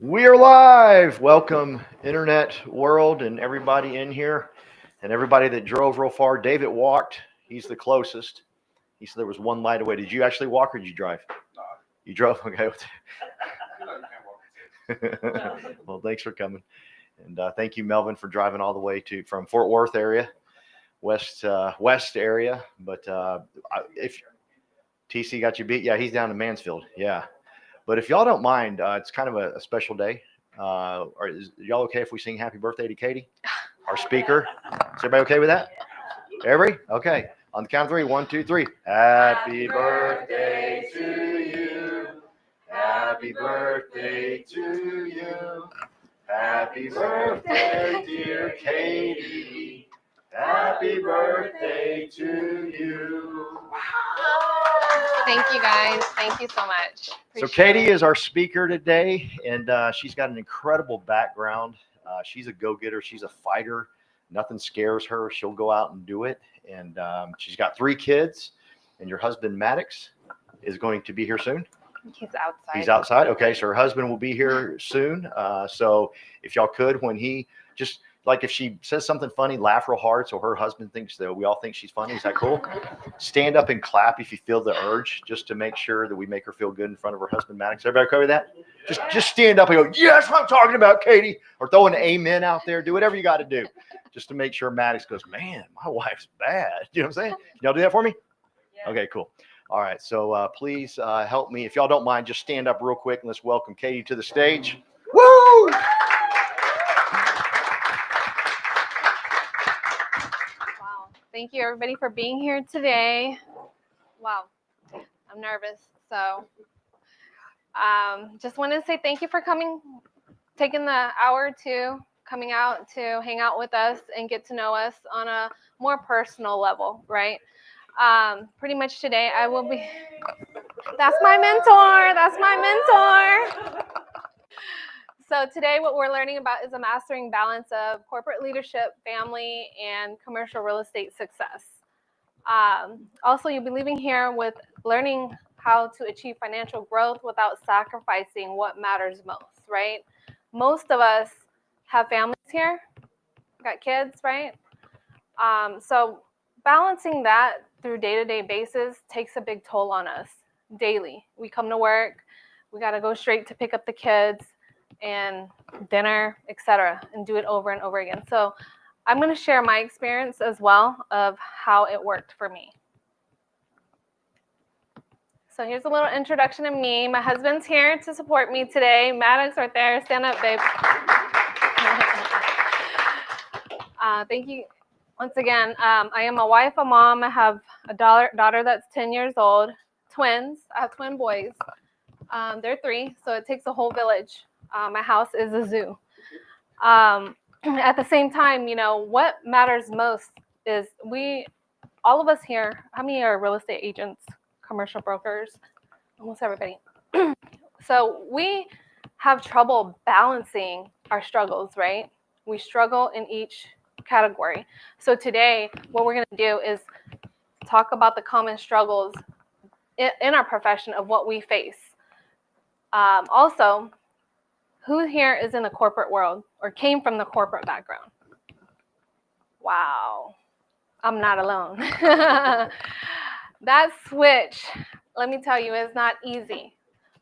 We are live. Welcome, internet world, and everybody in here, and everybody that drove real far. David walked. He's the closest. He said there was one light away. Did you actually walk or did you drive? You drove? Okay. Well, thanks for coming. And thank you, Melvin, for driving all the way to from Fort Worth area, west area. But if TC got you beat, yeah, he's down in Mansfield. Yeah. But if y'all don't mind, it's kind of a special day. Is y'all okay if we sing happy birthday to Katie, our speaker? Is everybody okay with that? Everybody? Okay. On the count of three. One, two, three. Happy birthday to you. Happy birthday to you. Happy birthday, dear Katie. Happy birthday to you. Thank you guys. Thank you so much. So Katie is our speaker today, and she's got an incredible background. She's a go-getter. She's a fighter. Nothing scares her. She'll go out and do it. And she's got three kids. And your husband Maddox is going to be here soon. He's outside. He's outside. Okay, so her husband will be here soon. So if y'all could, when he just like if she says something funny, laugh real hard so her husband thinks that we all think she's funny. Is that cool? Stand up and clap if you feel the urge, just to make sure that we make her feel good in front of her husband Maddox. Everybody okay with that? Just stand up and go, yeah, that's what I'm talking about, Katie. Or throw an amen out there. Do whatever you got to do, just to make sure Maddox goes, man, my wife's bad. You know what I'm saying? Y'all do that for me? Yeah. Okay, cool. All right, so please help me. If y'all don't mind, just stand up real quick and let's welcome Katie to the stage. Woo! Wow. Thank you, everybody, for being here today. Wow. I'm nervous. So just wanted to say thank you for coming, taking the hour or two, coming out to hang out with us and get to know us on a more personal level, right? Pretty much today I will be, that's my mentor. So today what we're learning about is a mastering balance of corporate leadership, family, and commercial real estate success. Also, you'll be leaving here with learning how to achieve financial growth without sacrificing what matters most, right? Most of us have families here, got kids, right? So balancing that through day-to-day basis takes a big toll on us daily. We come to work, we got to go straight to pick up the kids and dinner, etc., and do it over and over again. So I'm going to share my experience as well of how it worked for me. So here's a little introduction of me. My husband's here to support me today. Maddox right there. Stand up, babe. Thank you. Once again, I am a wife, a mom. I have a daughter that's 10 years old, twins. I have twin boys. They're 3, so it takes a whole village. My house is a zoo. At the same time, you know, what matters most is all of us here, how many are real estate agents, commercial brokers? Almost everybody. So we have trouble balancing our struggles, right? We struggle in each category. So today, what we're going to do is talk about the common struggles in our profession of what we face. Also, who here is in the corporate world or came from the corporate background? Wow, I'm not alone. That switch, let me tell you, is not easy.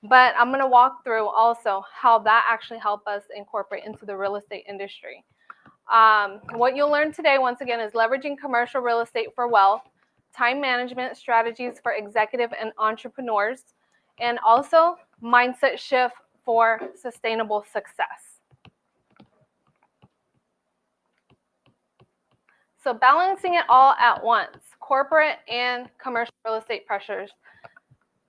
But I'm going to walk through also how that actually helped us incorporate into the real estate industry. What you'll learn today, once again, is leveraging commercial real estate for wealth, time management strategies for executive and entrepreneurs, and also mindset shift for sustainable success. So balancing it all at once, corporate and commercial real estate pressures.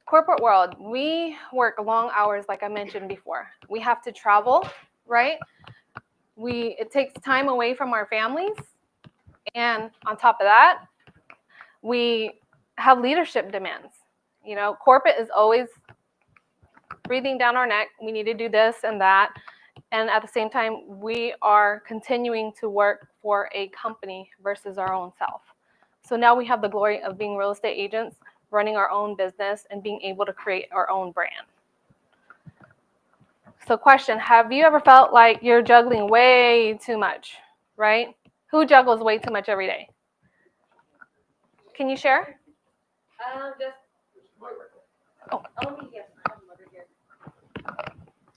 Corporate world, we work long hours, like I mentioned before. We have to travel, right? It takes time away from our families. And on top of that, we have leadership demands. You know, corporate is always breathing down our neck. We need to do this and that. And at the same time, we are continuing to work for a company versus our own self. So now we have the glory of being real estate agents, running our own business, and being able to create our own brand. So question, have you ever felt like you're juggling way too much, right? Who juggles way too much every day? Can you share?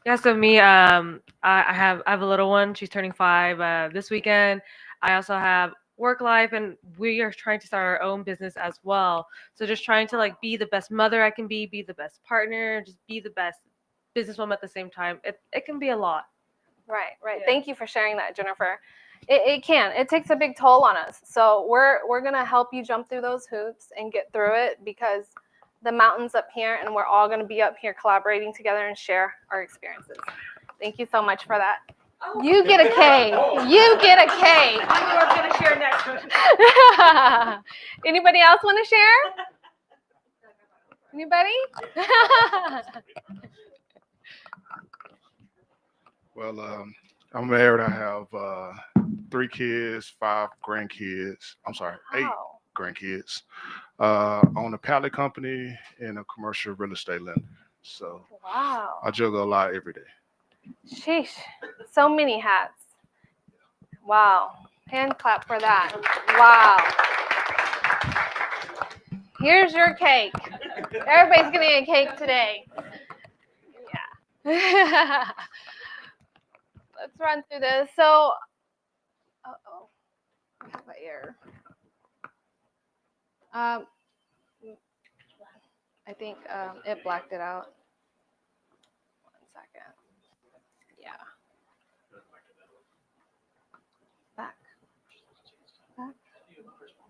Yeah, so me, I have a little one. She's turning 5 this weekend. I also have work life, and we are trying to start our own business as well. So just trying to like be the best mother I can be the best partner, just be the best businesswoman at the same time. It can be a lot. Right. Yeah. Thank you for sharing that, Jennifer. It can. It takes a big toll on us. So we're gonna help you jump through those hoops and get through it, because the mountain's up here, and we're all gonna be up here collaborating together and share our experiences. Thank you so much for that. You get a K. You get a K. I knew I was gonna share next. Anybody else want to share? Anybody? Well, I'm married. I have 3 kids, 5 grandkids. I'm sorry, 8 Wow. grandkids. Own a pallet company and a commercial real estate lender. So Wow. I juggle a lot every day. Sheesh. So many hats. Wow. Hand clap for that. Wow. Here's your cake. Everybody's getting a cake today. Yeah. Let's run through this. So, uh-oh. I have an error. I think it blacked it out. 1 second. Yeah. Back. Back.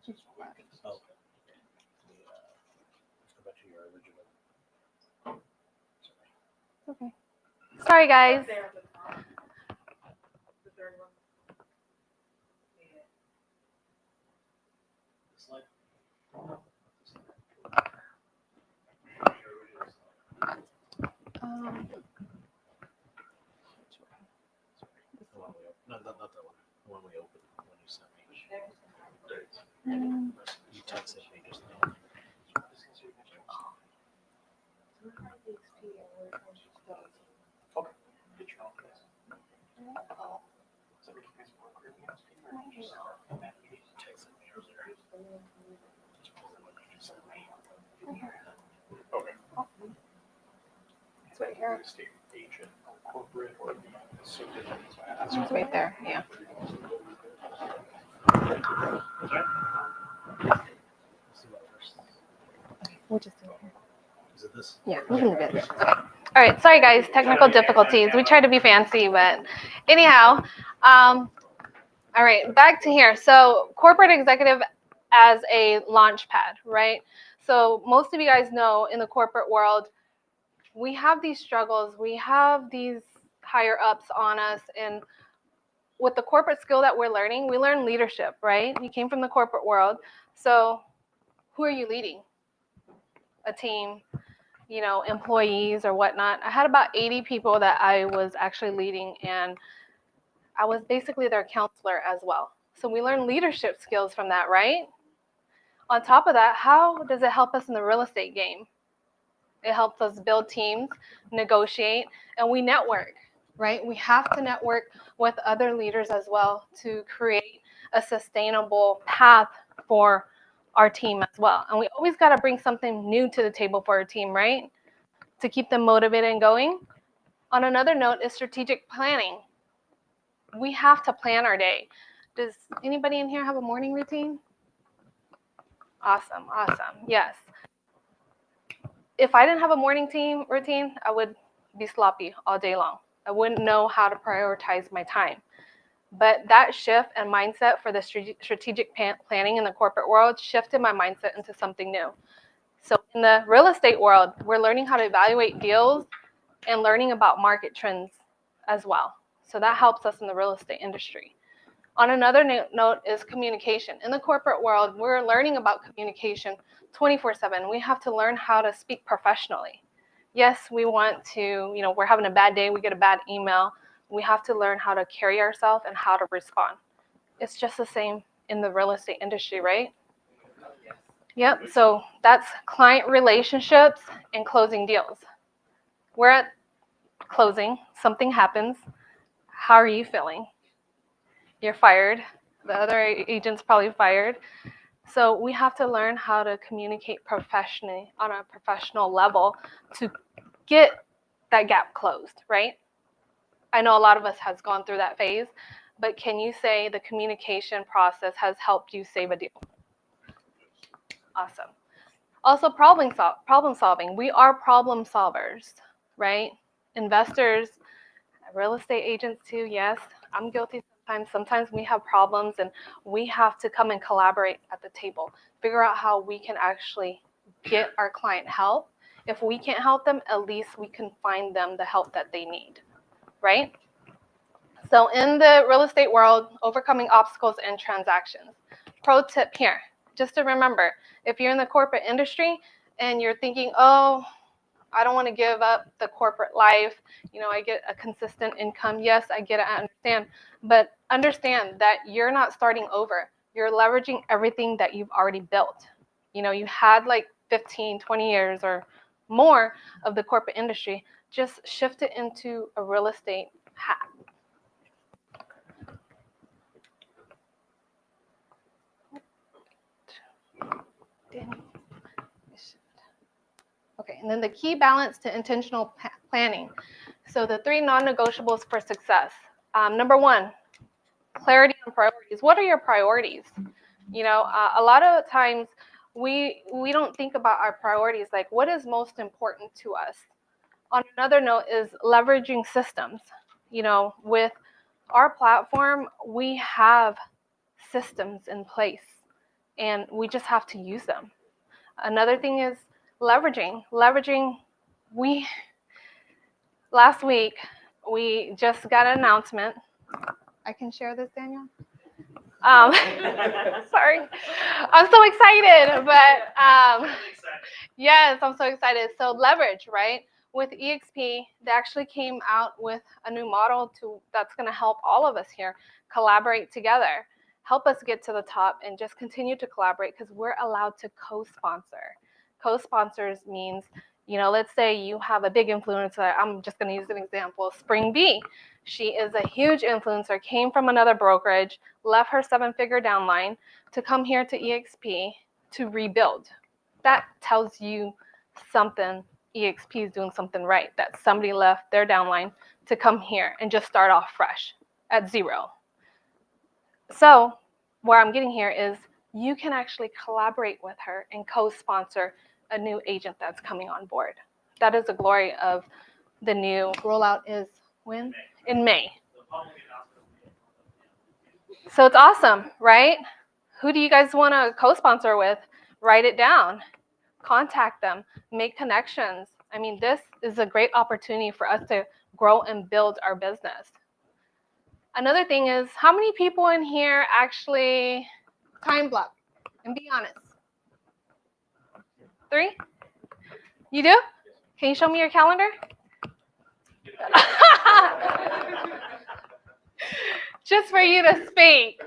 It's black. Okay. Sorry, guys. Not that one. The one we opened when you sent me. You texted me just now. Okay. Get your own place. Texted me earlier. Okay. It's right here. State agent or corporate or It's right there. Yeah. We'll just do it here. Is it this? Yeah, we can leave it. All right, sorry guys, technical difficulties. We try to be fancy, but anyhow, all right, back to here. So corporate executive as a launch pad, right? So most of you guys know in the corporate world, we have these struggles, we have these higher ups on us, and with the corporate skill that we're learning, we learn leadership, right? You came from the corporate world, so who are you leading? A team, employees or whatnot. I had about 80 people that I was actually leading, and I was basically their counselor as well. So we learn leadership skills from that, right? On top of that, how does it help us in the real estate game? It helps us build teams, negotiate, and we network, right? We have to network with other leaders as well to create a sustainable path for our team as well. And we always got to bring something new to the table for our team, right? To keep them motivated and going. On another note is strategic planning. We have to plan our day. Does anybody in here have a morning routine? Awesome. Yes. If I didn't have a morning routine, I would be sloppy all day long. I wouldn't know how to prioritize my time. But that shift and mindset for the strategic planning in the corporate world shifted my mindset into something new. So in the real estate world, we're learning how to evaluate deals and learning about market trends as well. So that helps us in the real estate industry. On another note is communication. In the corporate world, we're learning about communication 24/7. We have to learn how to speak professionally. Yes, we want to, we're having a bad day, we get a bad email. We have to learn how to carry ourselves and how to respond. It's just the same in the real estate industry, right? Yep, so that's client relationships and closing deals. We're at closing, something happens. How are you feeling? You're fired. The other agent's probably fired. So we have to learn how to communicate professionally on a professional level to get that gap closed, right? I know a lot of us has gone through that phase, but can you say the communication process has helped you save a deal? Awesome. Also, problem solving. We are problem solvers, right? Investors, real estate agents too. Yes, I'm guilty sometimes. Sometimes we have problems and we have to come and collaborate at the table, figure out how we can actually get our client help. If we can't help them, at least we can find them the help that they need, right? So in the real estate world, overcoming obstacles and transactions. Pro tip here, just to remember, if you're in the corporate industry and you're thinking, oh, I don't want to give up the corporate life, I get a consistent income. Yes, I get it, I understand. But understand that you're not starting over. You're leveraging everything that you've already built. You had like 15, 20 years or more of the corporate industry. Just shift it into a real estate hat. Okay, and then the key balance to intentional planning. So the 3 non-negotiables for success. Number 1, clarity on priorities. What are your priorities? A lot of times we don't think about our priorities, like what is most important to us. On another note is leveraging systems. With our platform, we have systems in place and we just have to use them. Another thing is leveraging. Last week, we just got an announcement. I can share this, Daniel? Sorry. I'm so excited, but yes, I'm so excited. So leverage, right? With EXP, they actually came out with a new model that's going to help all of us here collaborate together, help us get to the top, and just continue to collaborate because we're allowed to co-sponsor. Co-sponsors means, let's say you have a big influencer. I'm just going to use an example, Spring B. She is a huge influencer, came from another brokerage, left her 7-figure downline to come here to EXP to rebuild. That tells you something. EXP is doing something right, that somebody left their downline to come here and just start off fresh at 0. So where I'm getting here is you can actually collaborate with her and co-sponsor a new agent that's coming on board. That is the glory of the new rollout. Is when? In May. So it's awesome, right? Who do you guys want to co-sponsor with? Write it down. Contact them. Make connections. I mean, this is a great opportunity for us to grow and build our business. Another thing is, how many people in here actually time block? And be honest. 3? You do? Can you show me your calendar? Just for you to speak.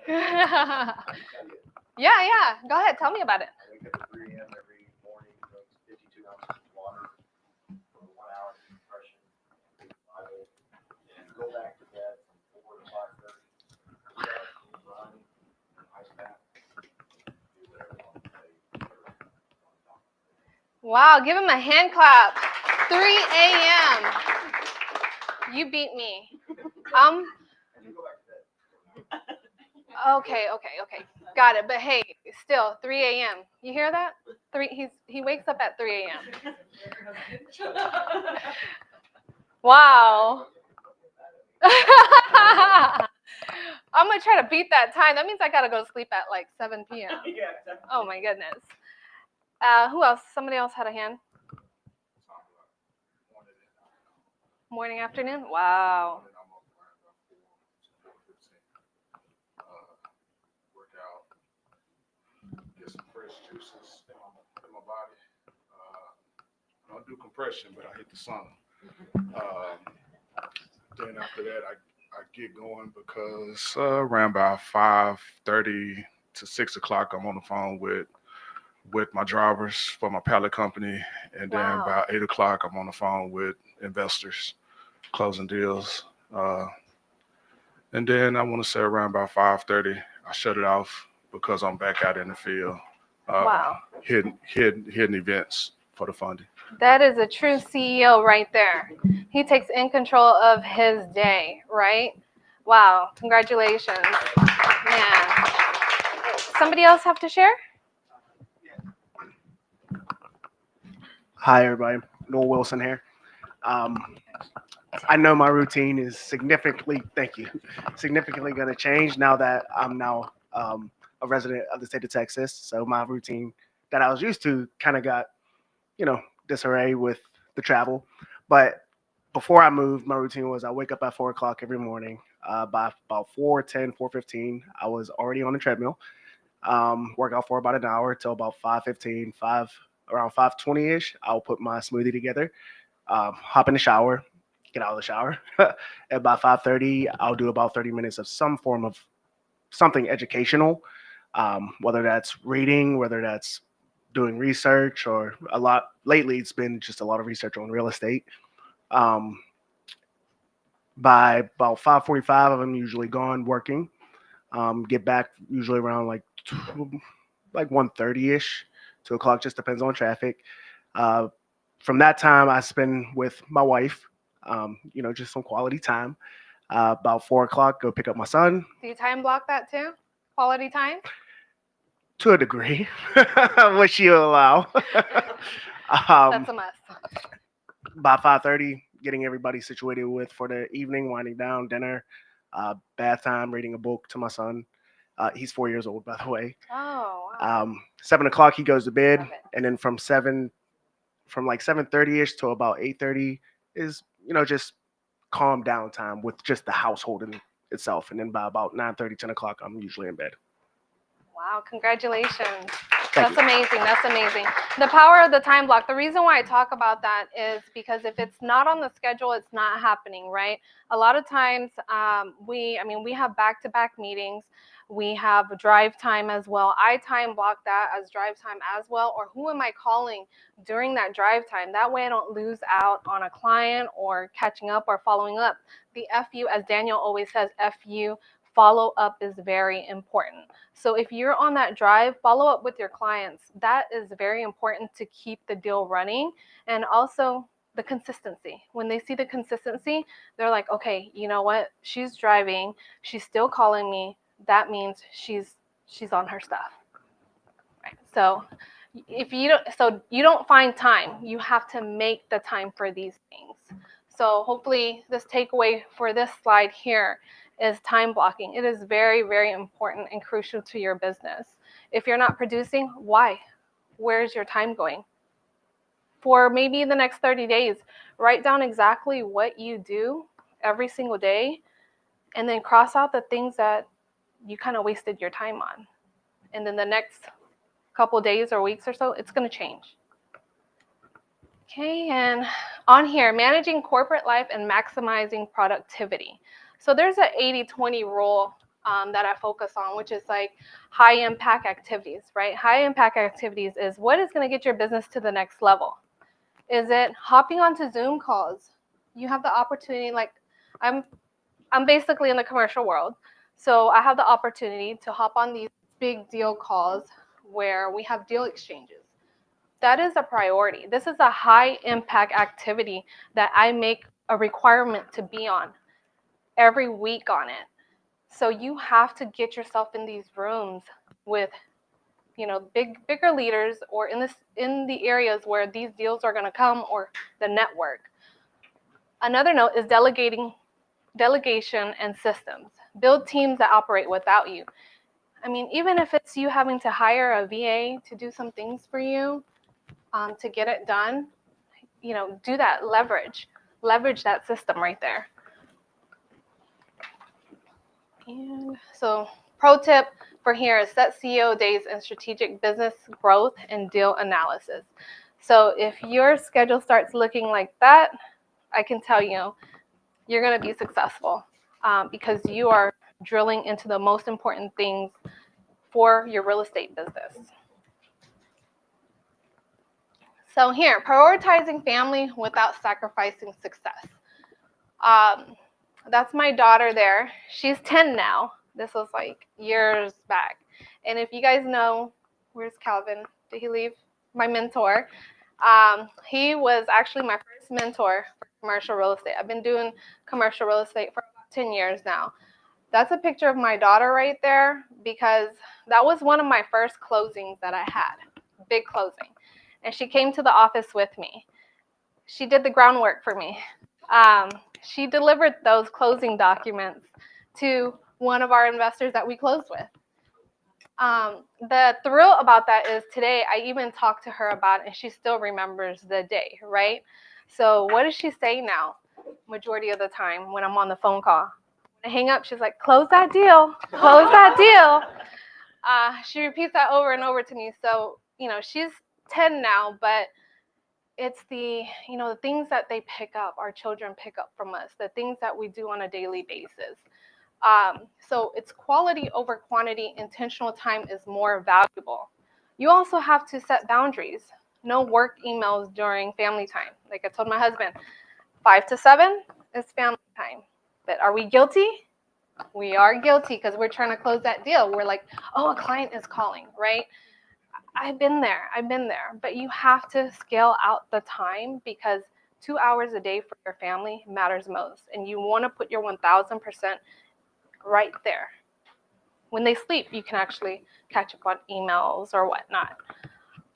Yeah. Go ahead. Tell me about it. I wake up at 3 a.m. every morning, drink 52 ounces of water for 1 hour of compression, read the Bible, and go back to bed from 4 to 5:30. Run, ice bath, do whatever you want to say. Wow, give him a hand clap. 3 a.m. You beat me. Okay. Got it. But hey, still 3 a.m. You hear that? He wakes up at 3 a.m. Wow. I'm gonna try to beat that time. That means I gotta go to sleep at like 7 p.m. Oh my goodness. Who else? Somebody else had a hand. Morning, afternoon. Wow. Work out, get some fresh juices in my body. I don't do compression, but I hit the sauna. Then after that, I get going because around about 5:30 to 6 o'clock, I'm on the phone with my drivers for my pallet company, and then Wow. about 8 o'clock, I'm on the phone with investors. closing deals. And then I want to say around about 5:30, I shut it off because I'm back out in the field, Wow. hitting events for the funding. That is a true CEO right there. He takes in control of his day, right? Wow. Congratulations. Man. Somebody else have to share? Hi, everybody. Noel Wilson here. I know my routine is significantly going to change now that I'm now a resident of the state of Texas. So my routine that I was used to kind of got, disarray with the travel. But before I moved, my routine was I wake up at 4 o'clock every morning. By about 4:10, 4:15, I was already on the treadmill. Work out for about an hour till about 5:15, around 5:20 ish. I'll put my smoothie together, hop in the shower, get out of the shower. At about 5:30, I'll do about 30 minutes of some form of something educational, whether that's reading, whether that's doing research, or a lot. Lately, it's been just a lot of research on real estate. Um, by about 5:45, I'm usually gone working. Get back usually around like 1:30 ish, 2 o'clock, just depends on traffic. Uh, from that time, I spend with my wife, just some quality time. About 4 o'clock, go pick up my son. Do you time block that too? Quality time? To a degree, which she'll allow. That's a must. By 5:30, getting everybody situated with for the evening, winding down, dinner, bath time, reading a book to my son. He's 4 years old, by the way. Oh, wow. 7 o'clock, he goes to bed, Love it. and then from like 7:30 ish to about 8:30 is just calm down time with just the household in itself, and then by about 9:30, 10 o'clock, I'm usually in bed. Wow, congratulations. Thank That's amazing. That's amazing. The power of the time block. The reason why I talk about that is because if it's not on the schedule, it's not happening, right? A lot of times we have back-to-back meetings. We have drive time as well. I time block that as drive time as well. Or who am I calling during that drive time? That way I don't lose out on a client or catching up or following up. The FU, as Daniel always says, FU, follow up is very important. So if you're on that drive, follow up with your clients. That is very important to keep the deal running. And also the consistency. When they see the consistency, they're like, okay, you know what? She's driving. She's still calling me. That means she's on her stuff. Right. So if you don't find time, you have to make the time for these things. So hopefully this takeaway for this slide here is time blocking. It is very, very important and crucial to your business. If you're not producing, why? Where's your time going? For maybe the next 30 days, write down exactly what you do every single day, and then cross out the things that you kind of wasted your time on. And then the next couple days or weeks or so, it's going to change. Okay, and on here, managing corporate life and maximizing productivity. So there's an 80-20 rule that I focus on, which is like high impact activities, right? High impact activities is what is going to get your business to the next level. Is it hopping onto Zoom calls? You have the opportunity, like I'm basically in the commercial world, so I have the opportunity to hop on these big deal calls where we have deal exchanges. That is a priority. This is a high impact activity that I make a requirement to be on every week on it. So you have to get yourself in these rooms with, bigger leaders, or in the areas where these deals are going to come, or the network. Another note is delegation and systems. Build teams that operate without you. I mean, even if it's you having to hire a VA to do some things for you, to get it done, do that. Leverage that system right there. And so pro tip for here is set CEO days and strategic business growth and deal analysis. So if your schedule starts looking like that, I can tell you, you're going to be successful because you are drilling into the most important things for your real estate business. So here, prioritizing family without sacrificing success. That's my daughter there. She's 10 now. This was like years back. And if you guys know, where's Calvin? Did he leave? My mentor. He was actually my first mentor for commercial real estate. I've been doing commercial real estate for about 10 years now. That's a picture of my daughter right there because that was one of my first closings that I had, big closing. And she came to the office with me. She did the groundwork for me. She delivered those closing documents to one of our investors that we closed with. The thrill about that is today I even talked to her about it and she still remembers the day, right? So what does she say now? Majority of the time when I'm on the phone call. When I hang up, she's like, close that deal, close that deal. She repeats that over and over to me. So, she's 10 now, but it's the things that they pick up, our children pick up from us, the things that we do on a daily basis. So it's quality over quantity. Intentional time is more valuable. You also have to set boundaries. No work emails during family time. Like I told my husband, 5 to 7 is family time. But are we guilty? We are guilty because we're trying to close that deal. We're like, oh, a client is calling, right? I've been there. But you have to scale out the time because 2 hours a day for your family matters most. And you want to put your 1,000% right there. When they sleep, you can actually catch up on emails or whatnot.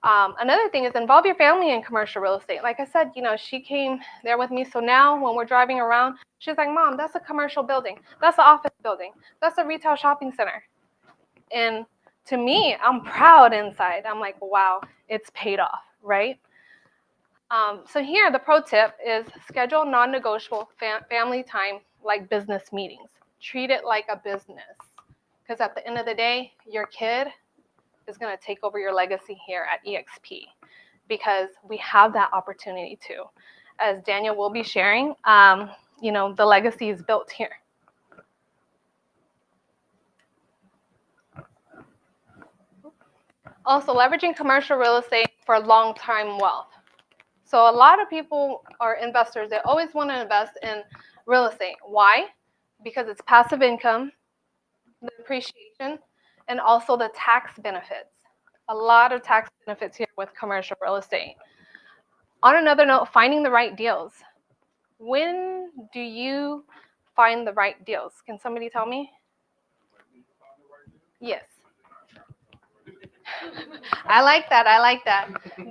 Another thing is involve your family in commercial real estate. Like I said, she came there with me. So now when we're driving around, she's like, Mom, that's a commercial building. That's an office building. That's a retail shopping center. And to me, I'm proud inside. I'm like, wow, it's paid off, right? So here, the pro tip is schedule non-negotiable family time like business meetings. Treat it like a business. Because at the end of the day, your kid is going to take over your legacy here at EXP because we have that opportunity too. As Daniel will be sharing, the legacy is built here. Also, leveraging commercial real estate for long-term wealth. So a lot of people are investors. They always want to invest in real estate. Why? Because it's passive income, the appreciation, and also the tax benefits. A lot of tax benefits here with commercial real estate. On another note, finding the right deals. When do you find the right deals? Can somebody tell me? Yes. I like that.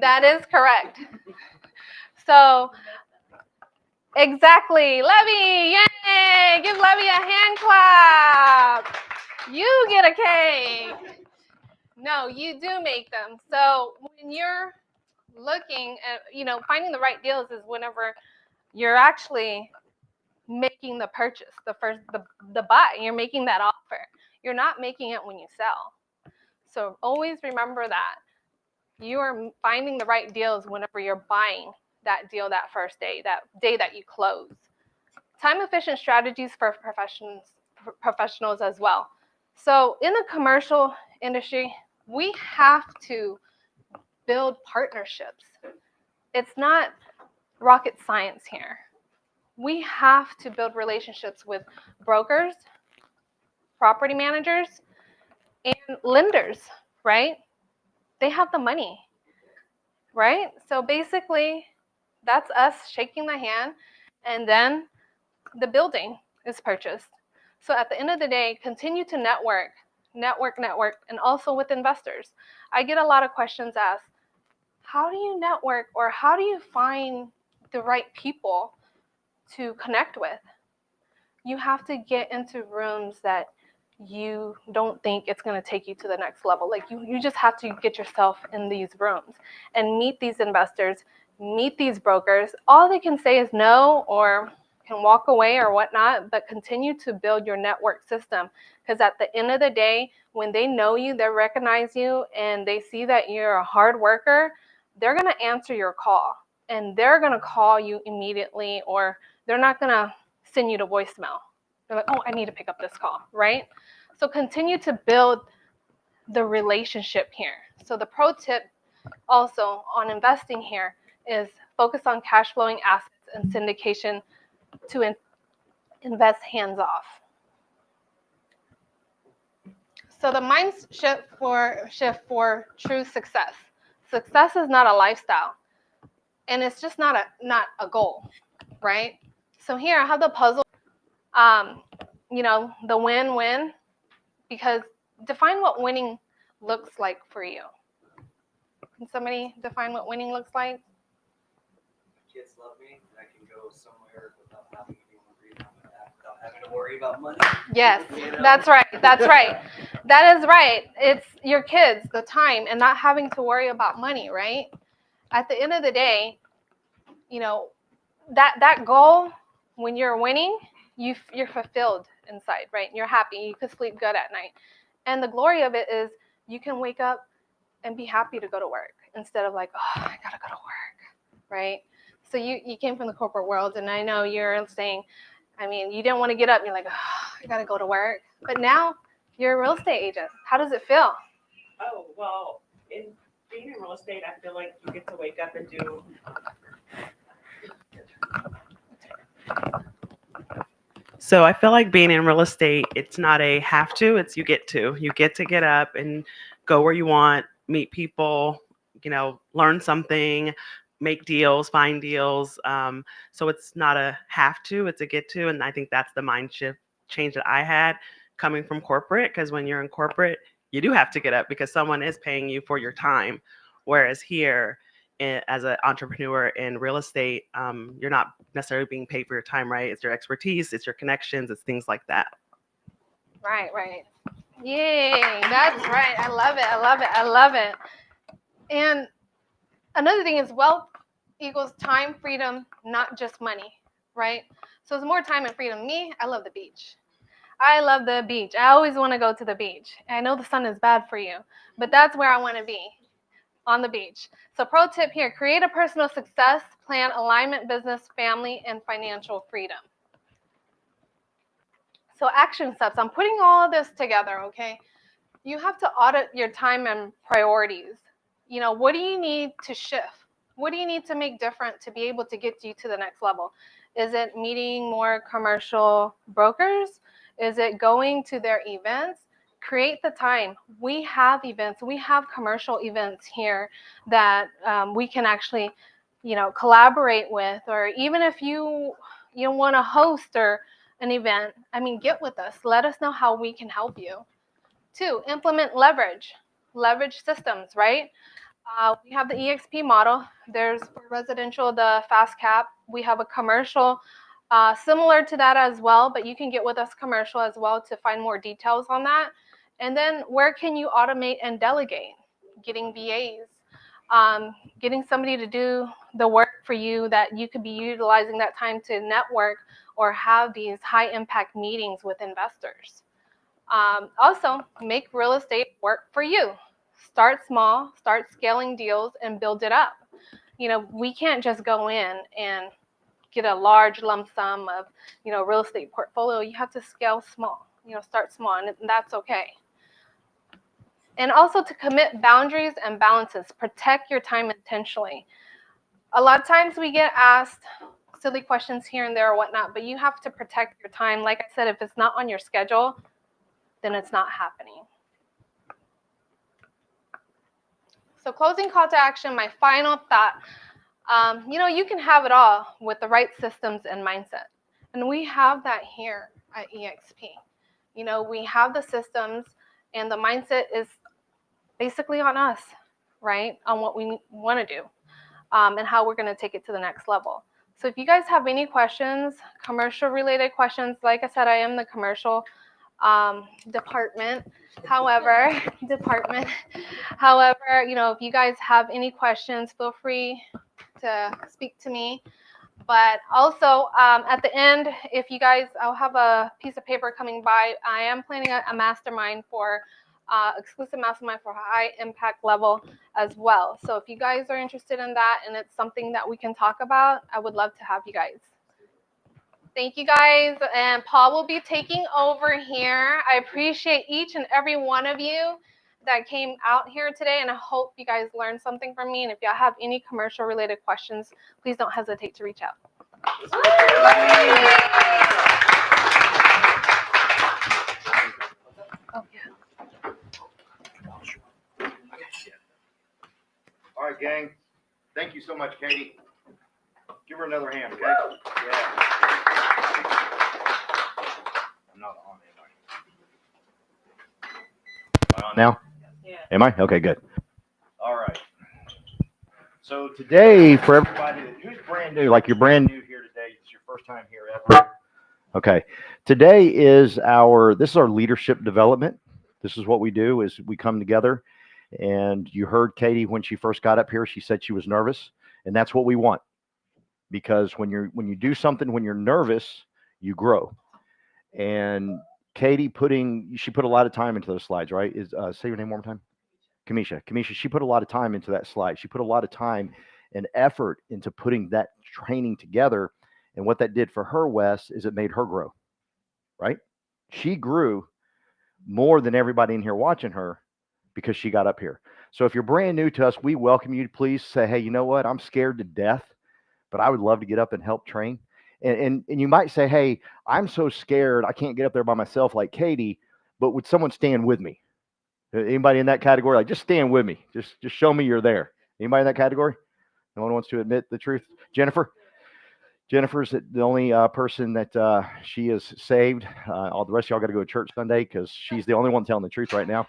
That is correct. So, exactly. Levy, yay! Give Levy a hand clap. You get a cake. No, you do make them. So when you're looking at, finding the right deals is whenever you're actually making the purchase, the buy. You're making that offer. You're not making it when you sell. So always remember that. You are finding the right deals whenever you're buying that deal that first day, that day that you close. Time-efficient strategies for professionals as well. So in the commercial industry, we have to build partnerships. It's not rocket science here. We have to build relationships with brokers, property managers, and lenders, right? They have the money, right? So basically, that's us shaking the hand, and then the building is purchased. So at the end of the day, continue to network, and also with investors. I get a lot of questions asked, how do you network or how do you find the right people to connect with? You have to get into rooms that you don't think it's going to take you to the next level. Like you just have to get yourself in these rooms and meet these investors, meet these brokers. All they can say is no or can walk away or whatnot, but continue to build your network system. Because at the end of the day, when they know you, they recognize you, and they see that you're a hard worker, they're going to answer your call. And they're going to call you immediately, or they're not going to send you to voicemail. They're like, oh, I need to pick up this call, right? So continue to build the relationship here. So the pro tip also on investing here is focus on cash flowing assets and syndication to invest hands off. So the mind shift for true success. Success is not a lifestyle, and it's just not a goal, right? So here I have the puzzle. The win-win, because define what winning looks like for you. Can somebody define what winning looks like? Kids love me. I can go somewhere without having to without having to worry about money. Yes, You know? that's right. That's right. That is right. It's your kids, the time, and not having to worry about money, right? At the end of the day, that goal, when you're winning, you're fulfilled inside, right? You're happy. You can sleep good at night. And the glory of it is you can wake up and be happy to go to work instead of like, oh, I gotta go to work, right? So you came from the corporate world, and I know you're saying, you didn't want to get up. You're like, oh, I gotta go to work. But now you're a real estate agent. How does it feel? Oh, well, being in real estate, I feel like you get to wake up and do. So I feel like being in real estate, it's not a have to, it's you get to. You get to get up and go where you want, meet people, learn something, make deals, find deals. So it's not a have to, it's a get to. And I think that's the mind shift change that I had coming from corporate, because when you're in corporate, you do have to get up because someone is paying you for your time. Whereas here, as an entrepreneur in real estate, you're not necessarily being paid for your time, right? It's your expertise, it's your connections, it's things like that. Right. Yay, that's right. I love it. And another thing is wealth equals time, freedom, not just money, right? So it's more time and freedom. Me, I love the beach. I love the beach. I always want to go to the beach. I know the sun is bad for you, but that's where I want to be, on the beach. So pro tip here, create a personal success plan, alignment, business, family, and financial freedom. So action steps. I'm putting all of this together, okay? You have to audit your time and priorities. What do you need to shift? What do you need to make different to be able to get you to the next level? Is it meeting more commercial brokers? Is it going to their events? Create the time. We have events. We have commercial events here that we can actually, collaborate with. Or even if you want to host or an event, get with us. Let us know how we can help you. 2, implement leverage systems, right? We have the EXP model. There's for residential, the fast cap. We have a commercial similar to that as well, but you can get with us commercial as well to find more details on that. And then where can you automate and delegate? Getting VAs, getting somebody to do the work for you that you could be utilizing that time to network or have these high impact meetings with investors. Also, make real estate work for you. Start small, start scaling deals, and build it up. We can't just go in and get a large lump sum of, real estate portfolio. You have to scale small, start small, and that's okay. And also to commit boundaries and balances. Protect your time intentionally. A lot of times we get asked silly questions here and there or whatnot, but you have to protect your time. Like I said, if it's not on your schedule, then it's not happening. So closing call to action, my final thought. You can have it all with the right systems and mindset. And we have that here at EXP. We have the systems, and the mindset is basically on us, right? On what we want to do and how we're going to take it to the next level. So if you guys have any questions, commercial related questions, like I said, I am the commercial department. However, if you guys have any questions, feel free to speak to me. But also at the end, if you guys, I'll have a piece of paper coming by. I am planning a mastermind for exclusive mastermind for high impact level as well. So if you guys are interested in that and it's something that we can talk about, I would love to have you guys. Thank you guys, and Paul will be taking over here. I appreciate each and every one of you that came out here today, and I hope you guys learned something from me. And if y'all have any commercial related questions, please don't hesitate to reach out. Thank you so much, Katie. Give her another hand, okay? Yeah. I'm not on, am I on now? Yeah. Am I? Okay, good. All right. So today, for everybody who's brand new, like you're brand new here today, it's your first time here ever. Okay. Today is this is our leadership development. This is what we do is we come together, and you heard Katie when she first got up here, she said she was nervous, and that's what we want. Because when you do something when you're nervous, you grow. And Katie she put a lot of time into those slides, right? Say your name one more time. Kamisha, she put a lot of time into that slide. She put a lot of time and effort into putting that training together. And what that did for her, Wes, is it made her grow, right? She grew more than everybody in here watching her because she got up here. So if you're brand new to us, we welcome you to please say, hey, you know what? I'm scared to death, but I would love to get up and help train. And you might say, hey, I'm so scared I can't get up there by myself like Katie, but would someone stand with me? Anybody in that category? Like, just stand with me. Just show me you're there. Anybody in that category? No one wants to admit the truth. Jennifer's the only person that she is saved. All the rest of y'all got to go to church Sunday because she's the only one telling the truth right now.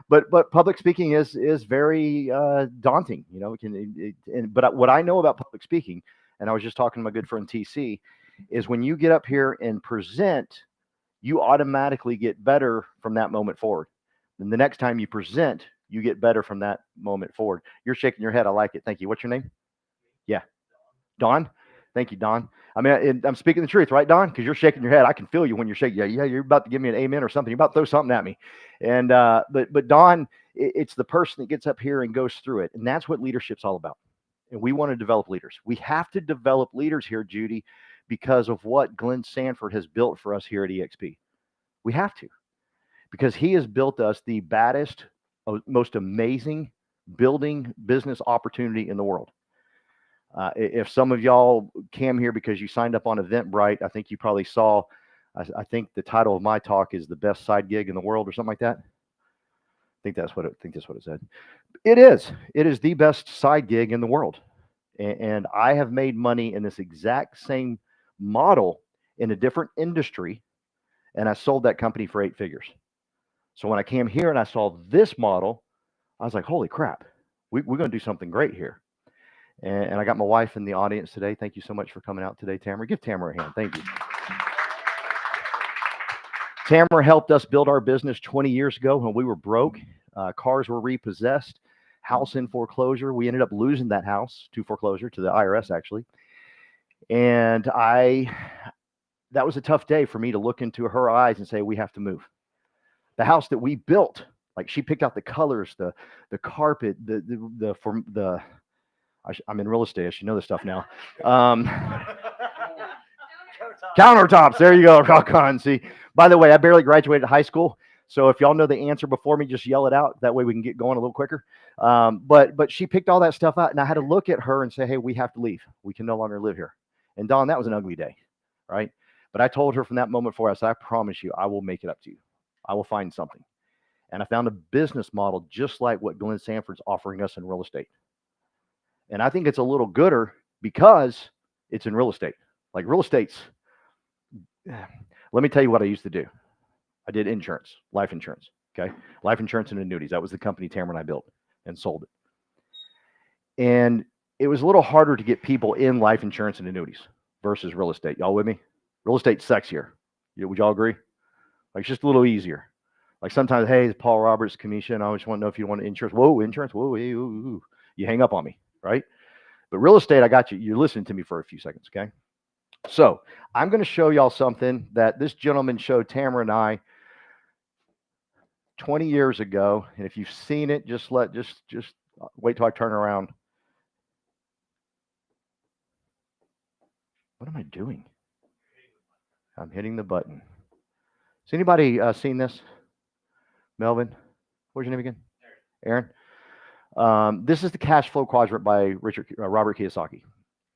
But public speaking is very daunting, you know. But what I know about public speaking, and I was just talking to my good friend TC, is when you get up here and present, you automatically get better from that moment forward. And the next time you present, you get better from that moment forward. You're shaking your head. I like it. Thank you. What's your name? Yeah. Don. Thank you, Don. I mean, I'm speaking the truth, right, Don? Because you're shaking your head. I can feel you when you're shaking. Yeah, you're about to give me an amen or something. You're about to throw something at me. And but Don, it's the person that gets up here and goes through it, and that's what leadership's all about. And we want to develop leaders. We have to develop leaders here, Judy, because of what Glenn Sanford has built for us here at EXP. We have to, because he has built us the baddest, most amazing building business opportunity in the world. If some of y'all came here because you signed up on Eventbrite, I think you probably saw, I think the title of my talk is the best side gig in the world or something like that. I think that's what it said. It is the best side gig in the world. And I have made money in this exact same model in a different industry, and I sold that company for 8 figures. So when I came here and I saw this model, I was like, holy crap, we're going to do something great here. And I got my wife in the audience today. Thank you so much for coming out today, Tamara. Give Tamara a hand. Thank you. Tamara helped us build our business 20 years ago when we were broke. Cars were repossessed, house in foreclosure. We ended up losing that house to foreclosure, to the IRS, actually. And that was a tough day for me to look into her eyes and say, we have to move. The house that we built, like, she picked out the colors, the carpet, I'm in real estate. I should know this stuff now. Countertops. There you go. Rock on. See, by the way, I barely graduated high school. So if y'all know the answer before me, just yell it out. That way we can get going a little quicker. But she picked all that stuff out, and I had to look at her and say, hey, we have to leave. We can no longer live here. And Dawn, that was an ugly day, right? But I told her from that moment forward, I said, I promise you, I will make it up to you. I will find something. And I found a business model just like what Glenn Sanford's offering us in real estate. And I think it's a little gooder because it's in real estate. Like, real estate's, let me tell you what I used to do. I did insurance, life insurance, okay? Life insurance and annuities. That was the company Tamara and I built and sold it. And it was a little harder to get people in life insurance and annuities versus real estate. Y'all with me? Real estate's sexier. Would y'all agree? Like, it's just a little easier. Like, sometimes, hey, it's Paul Roberts, Kamisha, and I just want to know if you want insurance. Whoa, insurance. Whoa, hey, ooh. You hang up on me, right? But real estate, I got you. You're listening to me for a few seconds, okay? So I'm going to show y'all something that this gentleman showed Tamara and I 20 years ago. And if you've seen it, just wait till I turn around. What am I doing? I'm hitting the button. Has anybody seen this? Melvin? What's your name again? Aaron. This is the cash flow quadrant by Robert Kiyosaki.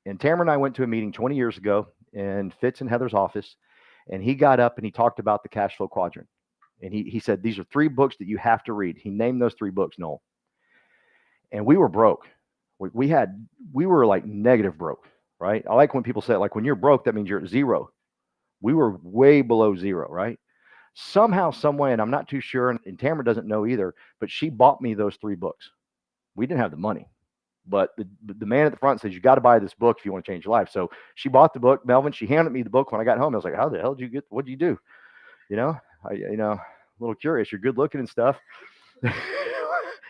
And Tamara and I went to a meeting 20 years ago in Fitz and Heather's office, and he got up and he talked about the cash flow quadrant. And he said, these are 3 books that you have to read. He named those 3 books, Noel. and we were broke. We were like negative broke, right? I like when people say, like, when you're broke, that means you're at zero. We were way below zero, right? Somehow, some way, and I'm not too sure, and Tamara doesn't know either, but she bought me those 3 books. We didn't have the money, but the man at the front says, you got to buy this book if you want to change your life. So she bought the book. Melvin, she handed me the book when I got home. I was like, how the hell did you get, what did you do? A little curious. You're good looking and stuff.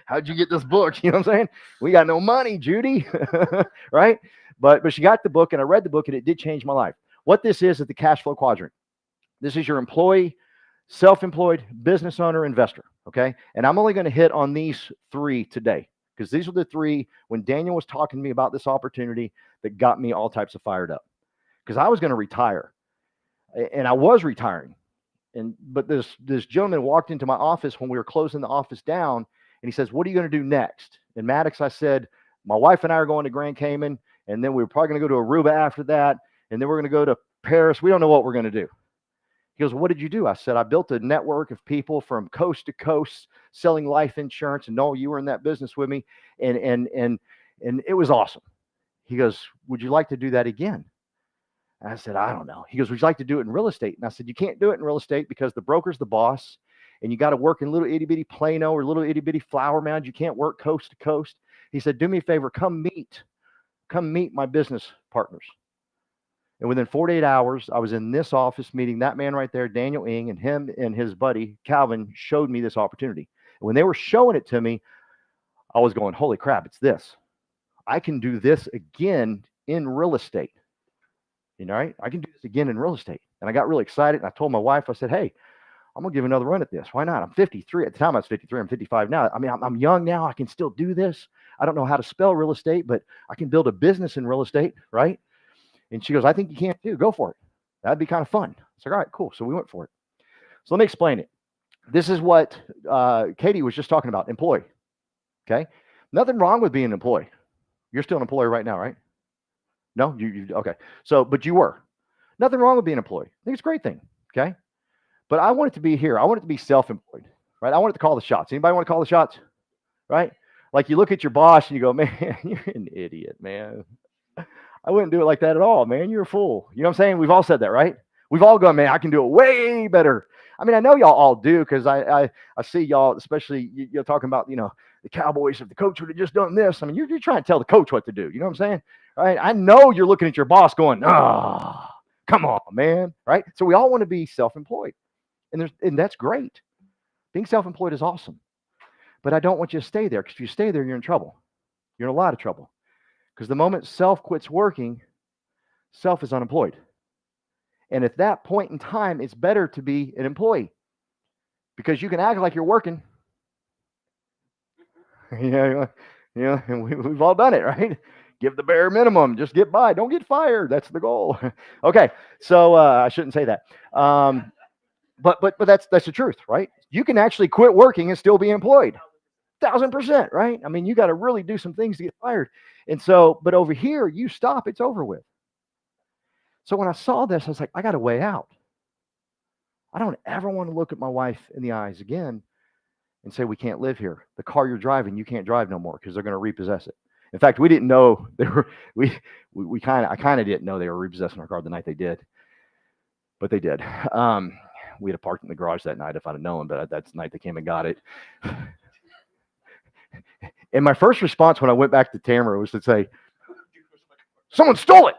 How'd you get this book? You know what I'm saying? We got no money, Judy. Right? But she got the book, and I read the book, and it did change my life. What this is the cash flow quadrant. This is your employee, self-employed, business owner, investor. Okay. And I'm only going to hit on these 3 today, because these are the 3 when Daniel was talking to me about this opportunity that got me all types of fired up, because I was going to retire, and I was retiring. But this gentleman walked into my office when we were closing the office down, and he says, what are you going to do next? And Maddox, I said, my wife and I are going to Grand Cayman, and then we're probably going to go to Aruba after that, and then we're going to go to Paris. We don't know what we're going to do. He goes, what did you do? I said, I built a network of people from coast to coast selling life insurance. And no, you were in that business with me. And it was awesome. He goes, would you like to do that again? And I said, I don't know. He goes, would you like to do it in real estate? And I said, you can't do it in real estate because the broker's the boss, and you got to work in little itty bitty Plano or little itty bitty Flower Mound. You can't work coast to coast. He said, do me a favor, come meet my business partners. And within 48 hours, I was in this office meeting that man right there, Daniel Ng, and him and his buddy, Calvin, showed me this opportunity. And when they were showing it to me, I was going, holy crap, it's this. I can do this again in real estate. Right? I can do this again in real estate. And I got really excited. And I told my wife, I said, hey, I'm going to give another run at this. Why not? I'm 53. At the time, I was 53. I'm 55 now. I mean, I'm young now. I can still do this. I don't know how to spell real estate, but I can build a business in real estate, right? And she goes, I think you can too. Go for it. That'd be kind of fun. It's like, all right, cool. So we went for it. So let me explain it. This is what Kayde was just talking about, employee. Okay. Nothing wrong with being an employee. You're still an employee right now, right? No, you okay. So, but you were. Nothing wrong with being an employee. I think it's a great thing. Okay. But I want it to be here. I want it to be self-employed, right? I want it to call the shots. Anybody want to call the shots? Right? Like you look at your boss and you go, man, you're an idiot, man. I wouldn't do it like that at all, man. You're a fool. You know what I'm saying? We've all said that, right? We've all gone, man, I can do it way better. I mean, I know y'all all do, because I see y'all, especially you're talking about, the Cowboys, if the coach would have just done this. I mean, you're trying to tell the coach what to do. You know what I'm saying? Right? I know you're looking at your boss going, come on, man. Right? So we all want to be self-employed. And that's great. Being self-employed is awesome. But I don't want you to stay there, because if you stay there, you're in trouble. You're in a lot of trouble. Because the moment self quits working, self is unemployed. And at that point in time, it's better to be an employee, because you can act like you're working. And we've all done it, right? Give the bare minimum, just get by, don't get fired. That's the goal. Okay, so I shouldn't say that. But that's the truth, right? You can actually quit working and still be employed. 1000%, right? I mean, you got to really do some things to get fired. And so, but over here, you stop, it's over with. So when I saw this, I was like, I got a way out. I don't ever want to look at my wife in the eyes again and say, we can't live here. The car you're driving, you can't drive no more, because they're going to repossess it. In fact, we didn't know they were, I kind of didn't know they were repossessing our car the night they did, but they did. We had parked in the garage that night if I'd have known, but that's the night they came and got it. And my first response when I went back to Tamara was to say, someone stole it.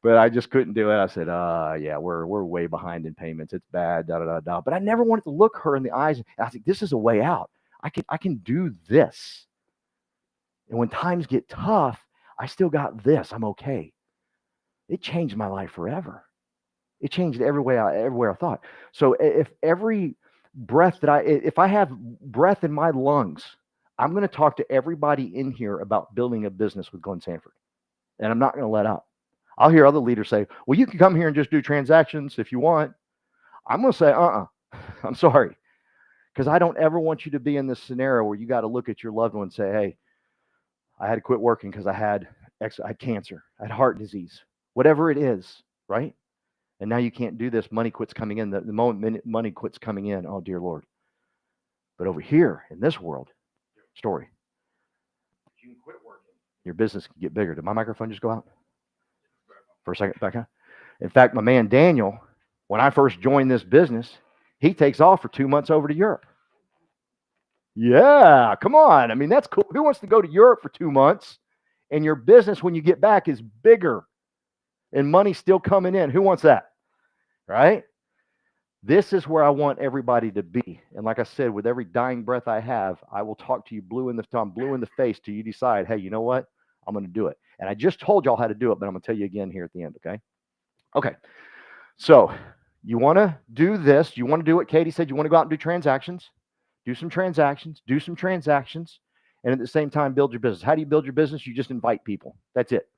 But I just couldn't do it. I said, yeah, we're way behind in payments. It's bad, da, da, da, da. But I never wanted to look her in the eyes. And I think this is a way out. I can do this. And when times get tough, I still got this. I'm okay. It changed my life forever. It changed everywhere I thought. So if every breath if I have breath in my lungs, I'm going to talk to everybody in here about building a business with Glenn Sanford. And I'm not going to let up. I'll hear other leaders say, well, you can come here and just do transactions if you want. I'm going to say, I'm sorry. Because I don't ever want you to be in this scenario where you got to look at your loved one and say, hey, I had to quit working because I had cancer, I had heart disease, whatever it is, right? And now you can't do this. Money quits coming in. The moment money quits coming in, oh, dear Lord. But over here in this world, story. You can quit working. Your business can get bigger. Did my microphone just go out? For a second, back on. In fact, my man Daniel, when I first joined this business, he takes off for 2 months over to Europe. Yeah, come on. I mean, that's cool. Who wants to go to Europe for 2 months and your business when you get back is bigger and money's still coming in? Who wants that? Right? This is where I want everybody to be. And like I said, with every dying breath I have, I will talk to you blue in the face till you decide, hey, you know what? I'm going to do it. And I just told y'all how to do it, but I'm going to tell you again here at the end, okay? Okay. So you want to do this. You want to do what Katie said. You want to go out and do transactions. Do some transactions. Do some transactions. And at the same time, build your business. How do you build your business? You just invite people. That's it.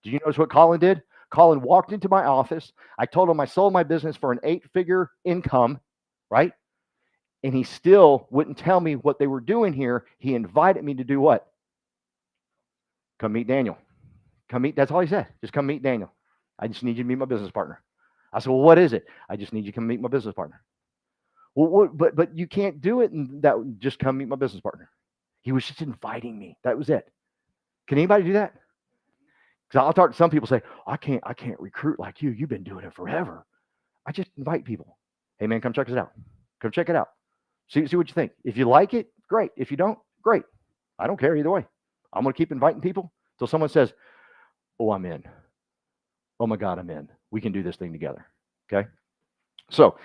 Did you notice what Colin did? Colin walked into my office. I told him I sold my business for an 8-figure income, right? And he still wouldn't tell me what they were doing here. He invited me to do what? Come meet Daniel. Come meet. That's all he said. Just come meet Daniel. I just need you to meet my business partner. I said, well, what is it? I just need you to come meet my business partner. Well, but you can't do it and that just come meet my business partner. He was just inviting me. That was it. Can anybody do that? Because I'll talk to some people say, I can't recruit like you. You've been doing it forever. I just invite people. Hey man, come check us out. Come check it out. See what you think. If you like it, great. If you don't, great. I don't care either way. I'm going to keep inviting people until someone says, oh, I'm in. Oh my God, I'm in. We can do this thing together. Okay. So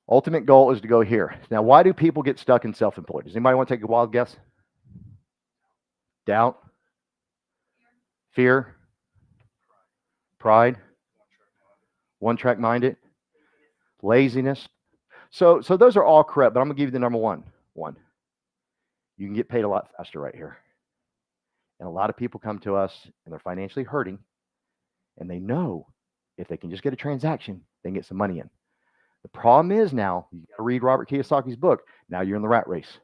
ultimate goal is to go here. Now, why do people get stuck in self-employed? Does anybody want to take a wild guess? Doubt? Fear? Pride? One-track minded? Laziness? So those are all correct, but I'm going to give you the number one. You can get paid a lot faster right here. And a lot of people come to us and they're financially hurting and they know if they can just get a transaction, they can get some money in. The problem is now, you got to read Robert Kiyosaki's book. Now you're in the rat race.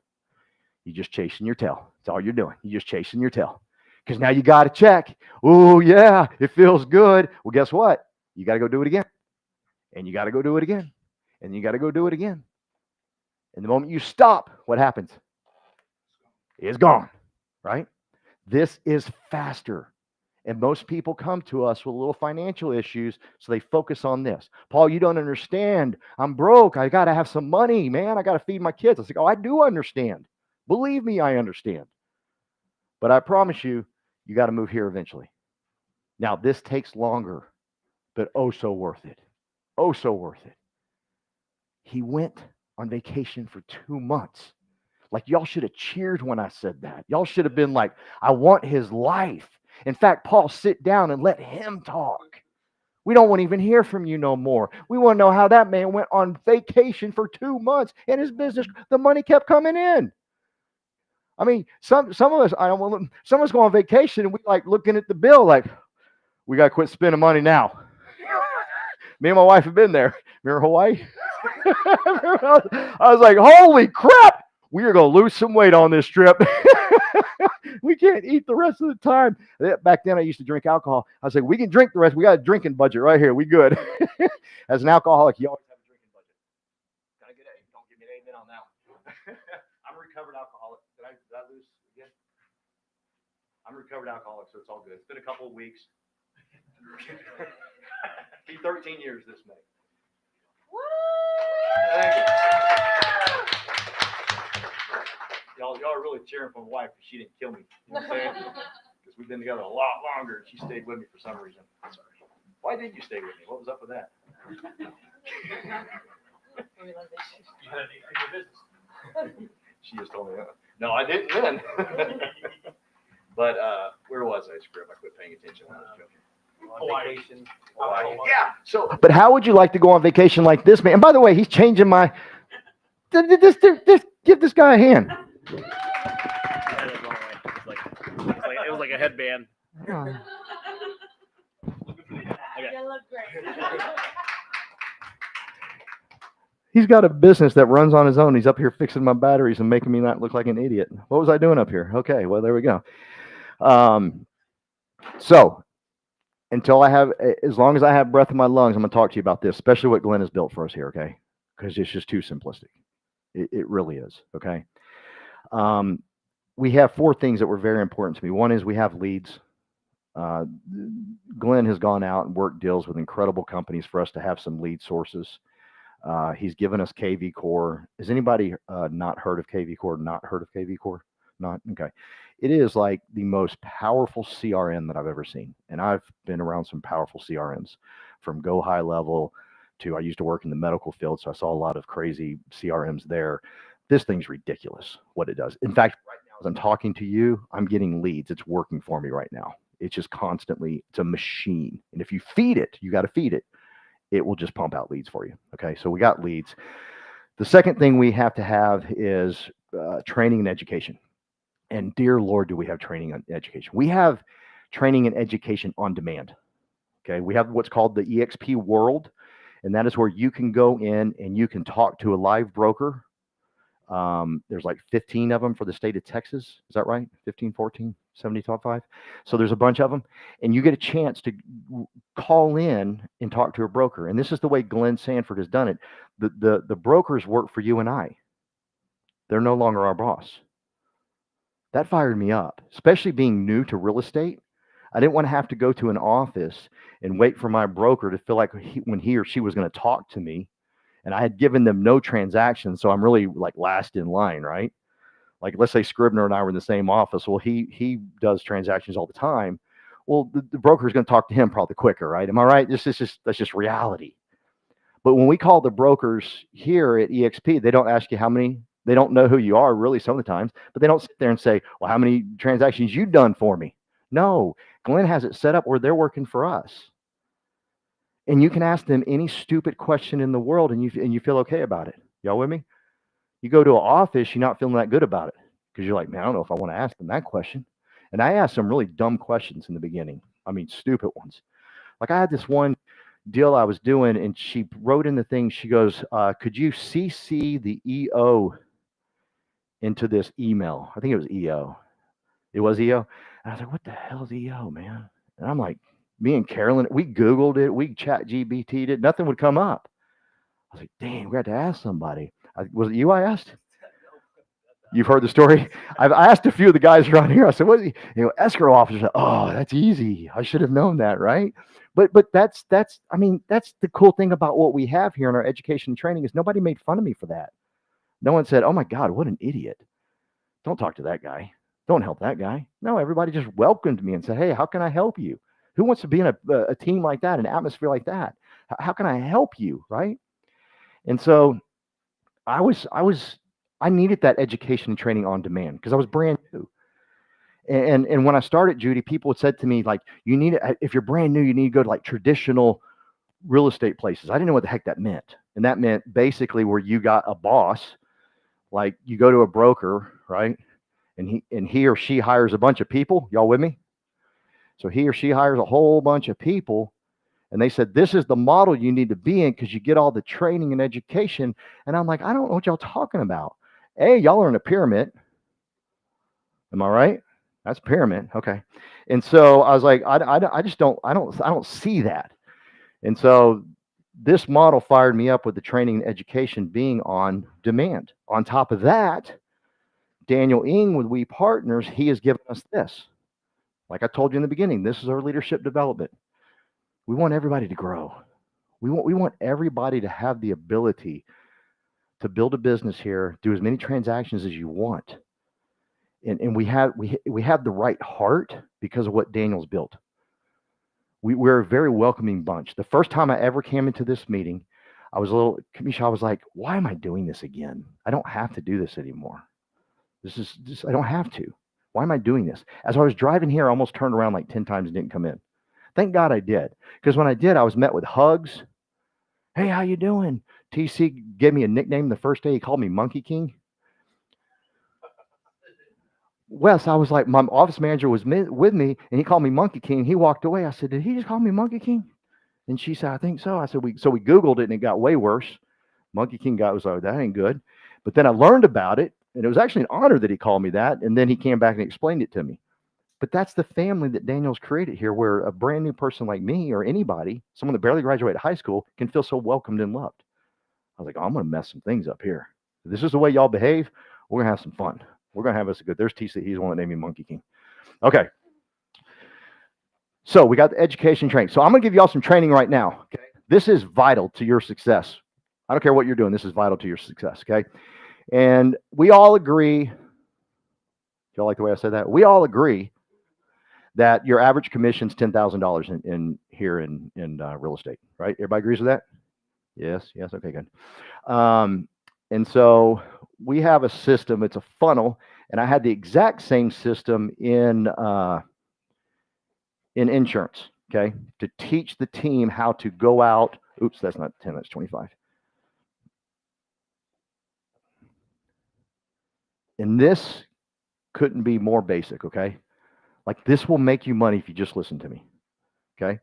You're just chasing your tail. That's all you're doing. You're just chasing your tail. Because now you got to check. Oh, yeah, it feels good. Well, guess what? You got to go do it again. And you got to go do it again. And you got to go do it again. And the moment you stop, what happens? It's gone, right? This is faster. And most people come to us with little financial issues, so they focus on this. Paul, you don't understand. I'm broke. I got to have some money, man. I got to feed my kids. I was like, oh, I do understand. Believe me, I understand. But I promise you, you got to move here eventually. Now, this takes longer, but oh, so worth it. Oh, so worth it. He went on vacation for 2 months. Like, y'all should have cheered when I said that. Y'all should have been like, I want his life. In fact, Paul, sit down and let him talk. We don't want to even hear from you no more. We want to know how that man went on vacation for 2 months and his business, the money kept coming in. I mean, some of us, some of us go on vacation and we like looking at the bill like, we got to quit spending money now. Me and my wife have been there. Remember Hawaii? I was like, holy crap, we are going to lose some weight on this trip. We can't eat the rest of the time. Back then, I used to drink alcohol. I was like, we can drink the rest. We got a drinking budget right here. We good. As an alcoholic, you always have a drinking budget. Can I get a? Don't give me an amen on that one. I'm a recovered alcoholic. Did I lose again? I'm a recovered alcoholic, so it's all good. It's been a couple of weeks. Be 13 years this May. Thank you. Y'all are really cheering for my wife because she didn't kill me. You know what I'm saying? Because we've been together a lot longer and she stayed with me for some reason. I'm sorry. Why did you stay with me? What was up with that? She just told me that. No, I didn't then. But where was I, Scrib? I quit paying attention when I was joking. On vacation. Hawaii. Yeah. So, but how would you like to go on vacation like this, man? And by the way, he's changing my. Just give this guy a hand. It was like a headband. You look great. He's got a business that runs on his own. He's up here fixing my batteries and making me not look like an idiot. What was I doing up here? Okay, well, there we go. So until I have, as long as I have breath in my lungs, I'm going to talk to you about this, especially what Glenn has built for us here, okay? Because it's just too simplistic. It really is, okay? we have four things that were very important to me. One is we have leads. Uh, Glenn has gone out and worked deals with incredible companies for us to have some lead sources. He's given us KV Core. Has anybody not heard of KV Core? Not heard of KV Core? Not okay. It is like the most powerful CRM that I've ever seen, and I've been around some powerful CRMs, from Go High Level to I used to work in the medical field, so I saw a lot of crazy CRMs there. This thing's ridiculous what it does. In fact, right now as I'm talking to you, I'm getting leads. It's working for me right now. It's just constantly. It's a machine, and if you feed it, you got to feed it. It will just pump out leads for you. Okay, so we got leads. The second thing we have to have is training and education. And dear Lord, do we have training and education? We have training and education on demand. Okay, we have what's called the EXP world, and that is where you can go in and you can talk to a live broker. There's like 15 of them for the state of Texas. Is that right? 15, 14, 75. So there's a bunch of them, and you get a chance to call in and talk to a broker. And this is the way Glenn Sanford has done it. The brokers work for you and I. They're no longer our boss. That fired me up, especially being new to real estate. I didn't want to have to go to an office and wait for my broker to feel like when he or she was going to talk to me, and I had given them no transactions, so I'm really like last in line, right? Like, let's say Scribner and I were in the same office. Well, he does transactions all the time. Well, the broker is going to talk to him probably quicker, right? Am I right? That's just reality. But when we call the brokers here at EXP, they don't ask you how many. They don't know who you are really some of the times, but they don't sit there and say, well, how many transactions you've done for me? No, Glenn has it set up where they're working for us. And you can ask them any stupid question in the world, and you feel okay about it. Y'all with me? You go to an office, you're not feeling that good about it because you're like, man, I don't know if I want to ask them that question. And I asked some really dumb questions in the beginning. I mean, stupid ones. Like I had this one deal I was doing, and she wrote in the thing, she goes, could you CC the EO into this email? I think it was EO. It was EO. And I was like, what the hell is EO, man? And I'm like, me and Carolyn, we Googled it, we chat GBT'd it, nothing would come up. I was like, dang, we had to ask somebody. Was it you I asked? You've heard the story. I asked a few of the guys around here. I said, "What? Escrow officer." Oh, that's easy. I should have known that, right? But that's I mean, that's the cool thing about what we have here in our education and training is nobody made fun of me for that. No one said, "Oh my God, what an idiot! Don't talk to that guy. Don't help that guy." No, everybody just welcomed me and said, "Hey, how can I help you? Who wants to be in a team like that, an atmosphere like that? How can I help you?" Right? And so I needed that education and training on demand because I was brand new. And when I started, Judy, people had said to me, like, you need to, if you're brand new, you need to go to like traditional real estate places. I didn't know what the heck that meant. And that meant basically where you got a boss, like you go to a broker, right? And he or she hires a bunch of people. Y'all with me? So he or she hires a whole bunch of people. And they said, this is the model you need to be in because you get all the training and education. And I'm like, I don't know what y'all talking about. Hey, y'all are in a pyramid. Am I right? That's pyramid. Okay. And so I was like, I just don't see that. And so this model fired me up with the training and education being on demand. On top of that, Daniel Ng with We Partners, he has given us this. Like I told you in the beginning, this is our leadership development. We want everybody to grow. We want everybody to have the ability to build a business here, do as many transactions as you want. And we have the right heart because of what Daniel's built. We're a very welcoming bunch. The first time I ever came into this meeting, I was I was like, why am I doing this again? I don't have to do this anymore. I don't have to. Why am I doing this? As I was driving here, I almost turned around like 10 times and didn't come in. Thank God I did. Because when I did, I was met with hugs. Hey, how you doing? TC gave me a nickname the first day. He called me Monkey King. Wes, I was like, my office manager was with me, and he called me Monkey King. He walked away. I said, did he just call me Monkey King? And she said, I think so. I said, we Googled it, and it got way worse. Monkey King was like, that ain't good. But then I learned about it, and it was actually an honor that he called me that. And then he came back and explained it to me. But that's the family that Daniel's created here, where a brand new person like me or anybody, someone that barely graduated high school, can feel so welcomed and loved. I was like, oh, I'm going to mess some things up here. If this is the way y'all behave, we're going to have some fun. We're going to have us a good, there's TC. He's the one that named me Monkey King. Okay. So we got the education training. So I'm going to give y'all some training right now. Okay. This is vital to your success. I don't care what you're doing. This is vital to your success. Okay. And we all agree. Y'all like the way I said that? We all agree that your average commission is $10,000 in here in real estate, right? Everybody agrees with that? Yes. Okay, good. And so we have a system. It's a funnel, and I had the exact same system in insurance. Okay, to teach the team how to go out. Oops, that's not 10. That's 25. And this couldn't be more basic. Okay, like this will make you money if you just listen to me. Okay.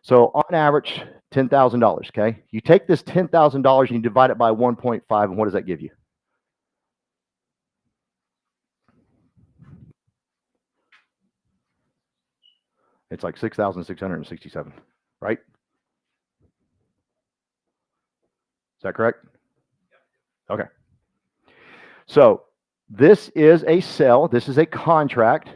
So on average, $10,000. Okay. You take this $10,000 and you divide it by 1.5, and what does that give you? It's like 6,667, right? Is that correct? Okay. So this is a sell. This is a contract.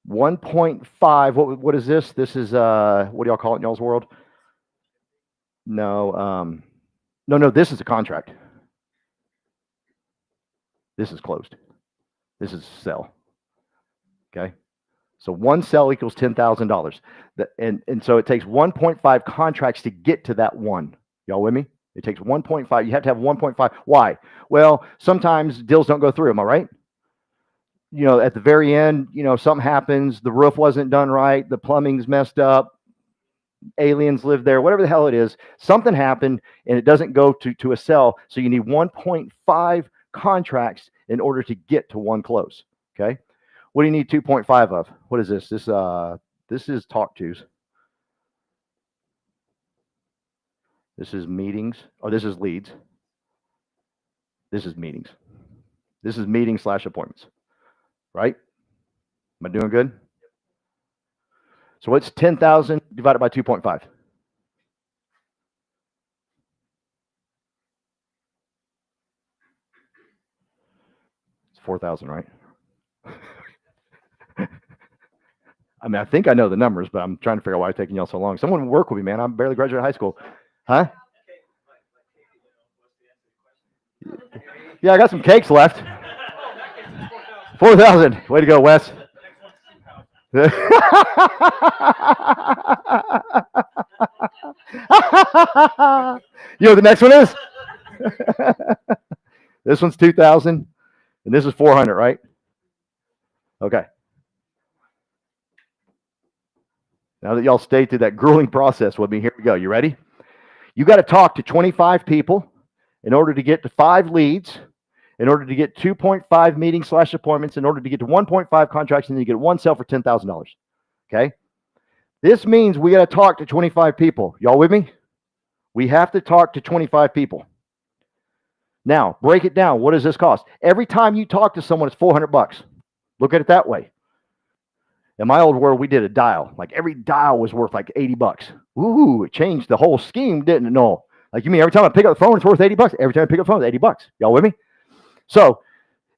1.5. What is this? This is what do y'all call it in y'all's world? No, no. This is a contract. This is closed. This is sell. Okay. So one sell equals $10,000. And so it takes 1.5 contracts to get to that one. Y'all with me? It takes 1.5. You have to have 1.5. Why? Well, sometimes deals don't go through. Am I right? You know, at the very end, you know, something happens. The roof wasn't done right. The plumbing's messed up. Aliens live there. Whatever the hell it is, something happened and it doesn't go to a sell. So you need 1.5 contracts in order to get to one close. Okay. What do you need 2.5 of? What is this? This is talk tos. This is meetings. Oh, this is leads. This is meetings. This is meeting / appointments. Right? Am I doing good? So what's 10,000 divided by 2.5? It's 4,000, right? I mean, I think I know the numbers, but I'm trying to figure out why it's taking y'all so long. Someone work with me, man. I'm barely graduated high school. Huh? Yeah, I got some cakes left. 4,000. Way to go, Wes. You know what the next one is? This one's 2,000, and this is 400, right? Okay. Now that y'all stayed through that grueling process with me, here we go. You ready? You got to talk to 25 people in order to get to 5 leads, in order to get 2.5 meetings / appointments, in order to get to 1.5 contracts, and then you get one sale for $10,000. Okay? This means we got to talk to 25 people. Y'all with me? We have to talk to 25 people. Now, break it down. What does this cost? Every time you talk to someone, it's $400. Look at it that way. In my old world, we did a dial. Like every dial was worth like $80. Ooh, it changed the whole scheme, didn't it? No. Like you mean every time I pick up the phone, it's worth $80? Every time I pick up the phone, it's $80. Y'all with me? So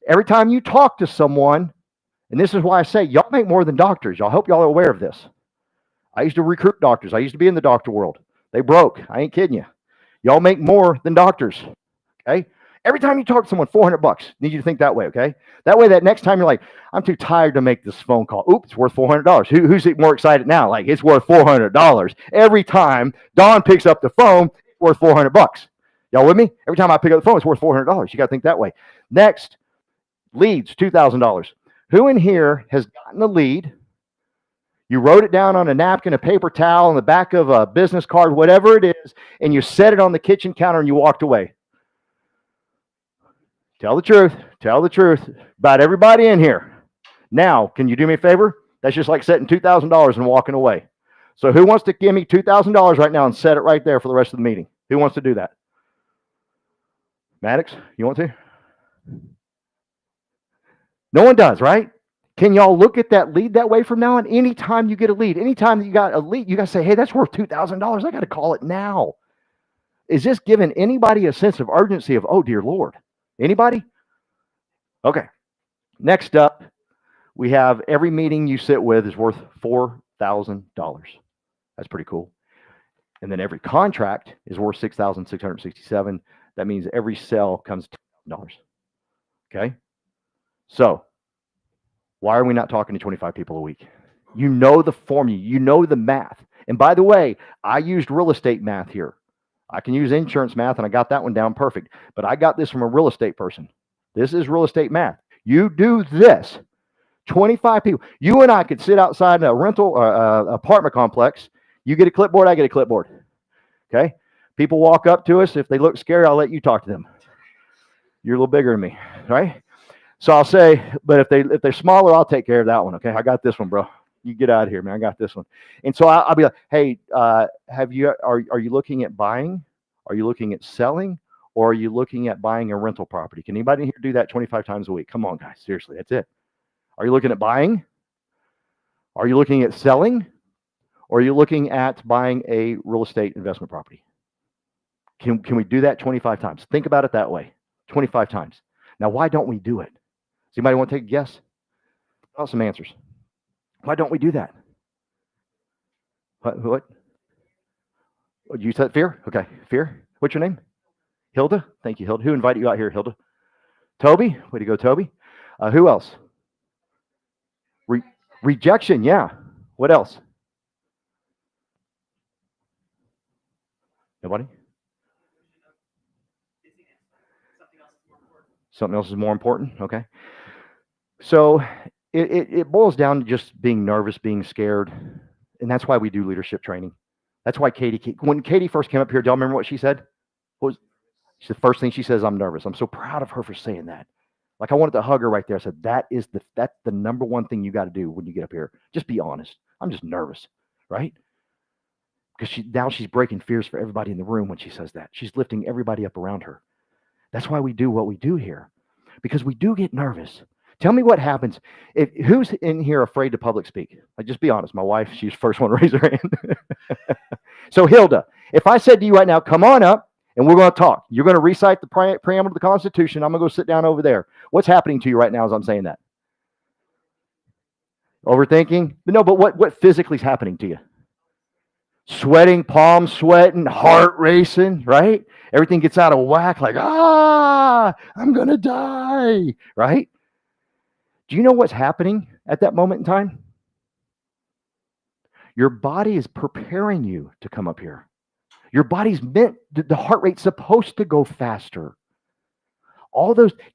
every time you talk to someone, and this is why I say y'all make more than doctors. Y'all hope y'all are aware of this. I used to recruit doctors. I used to be in the doctor world. They broke. I ain't kidding you. Y'all make more than doctors. Okay? Every time you talk to someone, $400. Need you to think that way, okay? That way, that next time you're like, I'm too tired to make this phone call. Oops, it's worth $400. Who's more excited now? Like, it's worth $400. Every time Dawn picks up the phone, it's worth $400. Y'all with me? Every time I pick up the phone, it's worth $400. You got to think that way. Next, leads, $2,000. Who in here has gotten a lead? You wrote it down on a napkin, a paper towel, on the back of a business card, whatever it is, and you set it on the kitchen counter and you walked away. Tell the truth. Tell the truth about everybody in here. Now, can you do me a favor? That's just like setting $2,000 and walking away. So who wants to give me $2,000 right now and set it right there for the rest of the meeting? Who wants to do that? Maddox, you want to? No one does, right? Can y'all look at that lead that way from now on? Anytime you get a lead, anytime that you got a lead, you got to say, hey, that's worth $2,000. I got to call it now. Is this giving anybody a sense of urgency of, oh, dear Lord? Anybody? Okay. Next up, we have every meeting you sit with is worth $4,000. That's pretty cool. And then every contract is worth 6,667. That means every sale comes $10,000. Okay. So why are we not talking to 25 people a week? You know the formula, you know the math. And by the way, I used real estate math here. I can use insurance math, and I got that one down perfect. But I got this from a real estate person. This is real estate math. You do this, 25 people. You and I could sit outside in a rental apartment complex. You get a clipboard, I get a clipboard. Okay? People walk up to us. If they look scary, I'll let you talk to them. You're a little bigger than me, right? So I'll say, but if they're smaller, I'll take care of that one. Okay, I got this one, bro. You get out of here, man. I got this one. And so I'll be like, hey, are you looking at buying? Are you looking at selling? Or are you looking at buying a rental property? Can anybody here do that 25 times a week? Come on, guys. Seriously, that's it. Are you looking at buying? Are you looking at selling? Or are you looking at buying a real estate investment property? Can we do that 25 times? Think about it that way, 25 times. Now, why don't we do it? Does anybody want to take a guess? Got some answers. Why don't we do that? What? You said fear? Okay, fear. What's your name? Hilda? Thank you, Hilda. Who invited you out here, Hilda? Toby? Way to go, Toby. Who else? Rejection, yeah. What else? Nobody? Something else is more important? Okay. So it boils down to just being nervous, being scared. And that's why we do leadership training. That's why when Kayde first came up here, do y'all remember what she said? What was the first thing she says? I'm nervous. I'm so proud of her for saying that. Like I wanted to hug her right there. I said, that's the number one thing you got to do when you get up here. Just be honest. I'm just nervous, right? Because now she's breaking fears for everybody in the room when she says that. She's lifting everybody up around her. That's why we do what we do here, because we do get nervous. Tell me what happens. Who's in here afraid to public speak? Like, just be honest. My wife, she's the first one to raise her hand. So Hilda, if I said to you right now, come on up and we're going to talk. You're going to recite the preamble to the Constitution. I'm going to go sit down over there. What's happening to you right now as I'm saying that? Overthinking? No, but what physically is happening to you? Sweating, palms sweating, heart racing, right? Everything gets out of whack, like, I'm going to die, right? Do you know what's happening at that moment in time? Your body is preparing you to come up here. Your body's the heart rate's supposed to go faster.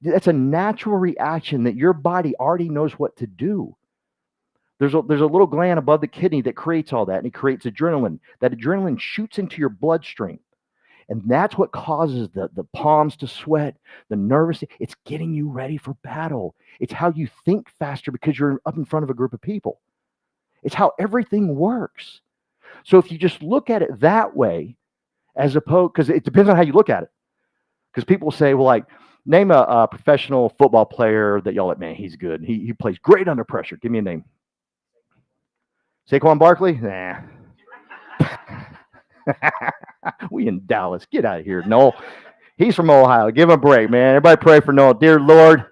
That's a natural reaction that your body already knows what to do. There's a little gland above the kidney that creates all that, and it creates adrenaline. That adrenaline shoots into your bloodstream. And that's what causes the palms to sweat, the nervous. It's getting you ready for battle. It's how you think faster because you're up in front of a group of people. It's how everything works. So if you just look at it that way, as opposed, because it depends on how you look at it. Because people say, well, like, name a professional football player that y'all like, man, he's good. He plays great under pressure. Give me a name. Saquon Barkley? Nah. We in Dallas. Get out of here, Noel. He's from Ohio. Give him a break, man. Everybody pray for Noel. Dear Lord,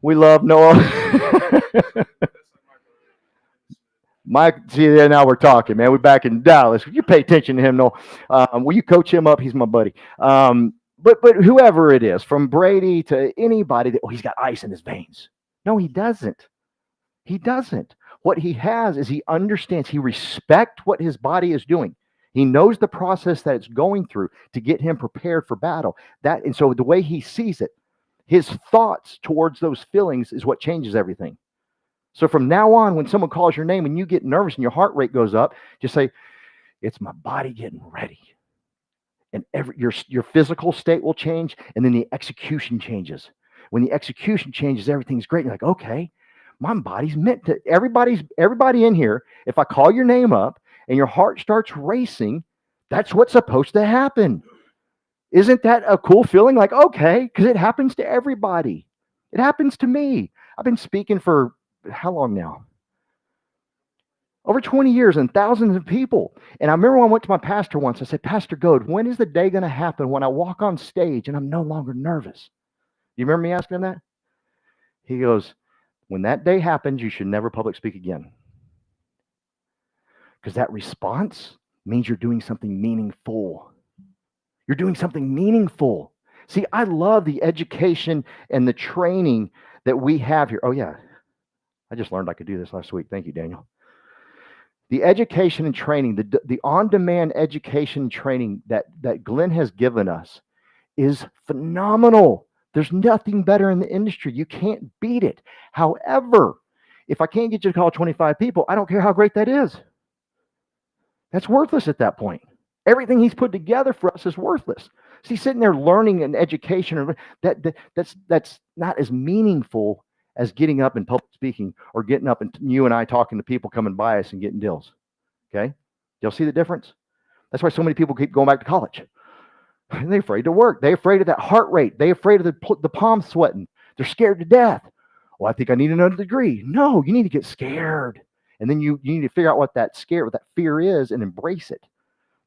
we love Noel. Mike, see, now we're talking, man. We're back in Dallas. You pay attention to him, Noel. Will you coach him up? He's my buddy. But whoever it is, from Brady to anybody, he's got ice in his veins. No, he doesn't. He doesn't. What he has is he understands. He respects what his body is doing. He knows the process that it's going through to get him prepared for battle. And so the way he sees it, his thoughts towards those feelings is what changes everything. So from now on, when someone calls your name and you get nervous and your heart rate goes up, just say, it's my body getting ready. And your physical state will change, and then the execution changes. When the execution changes, everything's great. You're like, okay, my body's meant to. Everybody in here, if I call your name up and your heart starts racing, that's what's supposed to happen. Isn't that a cool feeling? Like, okay, because it happens to everybody. It happens to me. I've been speaking for how long now? Over 20 years and thousands of people. And I remember when I went to my pastor once, I said, Pastor Goad, when is the day going to happen when I walk on stage and I'm no longer nervous? You remember me asking him that? He goes, when that day happens, you should never public speak again. Because that response means you're doing something meaningful. You're doing something meaningful. See, I love the education and the training that we have here. Oh, yeah. I just learned I could do this last week. Thank you, Daniel. The education and training, the on-demand education and training that Glenn has given us is phenomenal. There's nothing better in the industry. You can't beat it. However, if I can't get you to call 25 people, I don't care how great that is. That's worthless at that point. Everything he's put together for us is worthless. See, sitting there learning and education, that's not as meaningful as getting up and public speaking or getting up and you and I talking to people coming by us and getting deals. Okay? Y'all see the difference? That's why so many people keep going back to college. They're afraid to work. They're afraid of that heart rate. They're afraid of the palms sweating. They're scared to death. Well, I think I need another degree. No, you need to get scared. And then you need to figure out what that fear is and embrace it.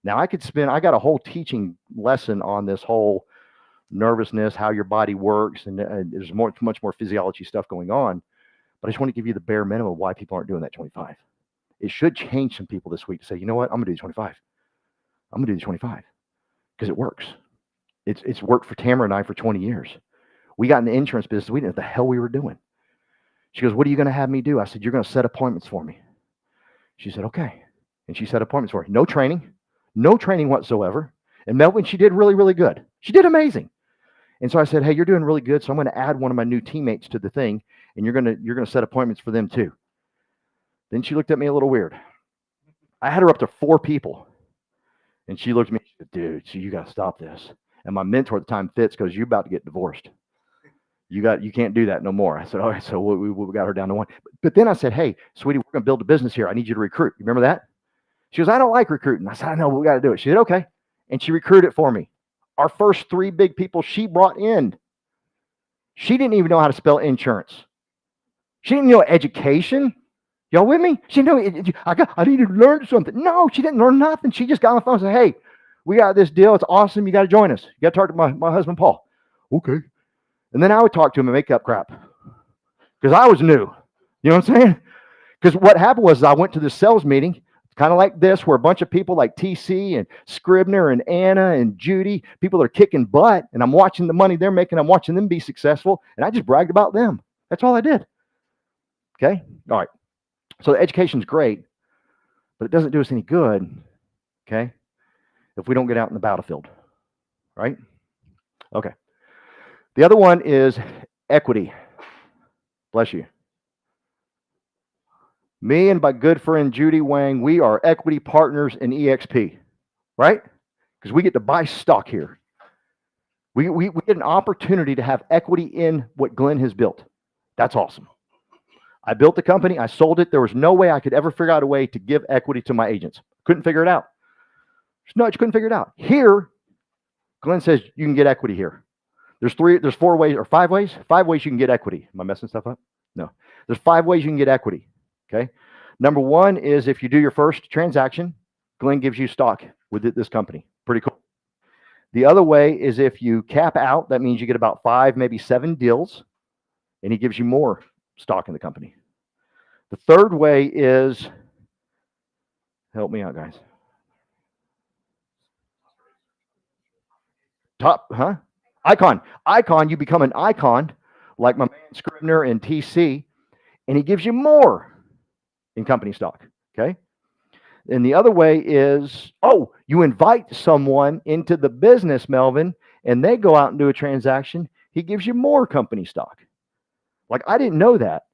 Now I got a whole teaching lesson on this whole nervousness, how your body works, and there's much more physiology stuff going on. But I just want to give you the bare minimum of why people aren't doing that 25. It should change some people this week to say, you know what, I'm going to do 25. I'm going to do the 25 because it works. It's worked for Tamara and I for 20 years. We got in the insurance business. We didn't know what the hell we were doing. She goes, what are you going to have me do? I said, you're going to set appointments for me. She said, okay. And she set appointments for me. No training whatsoever. And Melvin, she did really, really good. She did amazing. And so I said, hey, you're doing really good. So I'm going to add one of my new teammates to the thing, and you're going to set appointments for them too. Then she looked at me a little weird. I had her up to 4 people. And she looked at me, she said, dude, so you got to stop this. And my mentor at the time, Fitz, goes, you're about to get divorced. You can't do that no more. I said, all right, so we got her down to 1. But then I said, hey, sweetie, we're going to build a business here. I need you to recruit. You remember that? She goes, I don't like recruiting. I said, I know, but we got to do it. She said, okay. And she recruited for me. Our first 3 big people she brought in. She didn't even know how to spell insurance. She didn't know education. Y'all with me? She didn't know, I need to learn something. No, she didn't learn nothing. She just got on the phone and said, hey, we got this deal. It's awesome. You got to join us. You got to talk to my husband, Paul. Okay. And then I would talk to him and make up crap because I was new. You know what I'm saying? Because what happened was I went to this sales meeting, kind of like this, where a bunch of people like TC and Scribner and Anna and Judy, people are kicking butt, and I'm watching the money they're making. I'm watching them be successful, and I just bragged about them. That's all I did. Okay? All right. So the education's great, but it doesn't do us any good, okay, if we don't get out in the battlefield, right? Okay. The other one is equity. Bless you. Me and my good friend Judy Wang, we are equity partners in EXP, right? Because we get to buy stock here. We get an opportunity to have equity in what Glenn has built. That's awesome. I built the company. I sold it. There was no way I could ever figure out a way to give equity to my agents. Couldn't figure it out. No, you couldn't figure it out. Here, Glenn says you can get equity here. There's 4 ways or 5 ways. 5 ways you can get equity. Am I messing stuff up? No. There's 5 ways you can get equity. Okay. Number 1 is if you do your first transaction, Glenn gives you stock with this company. Pretty cool. The other way is if you cap out, that means you get about 5, maybe 7 deals, and he gives you more stock in the company. The third way is, help me out, guys. Icon, you become an icon, like my man Scribner and TC, and he gives you more in company stock, okay? And the other way is, you invite someone into the business, Melvin, and they go out and do a transaction, he gives you more company stock. Like, I didn't know that.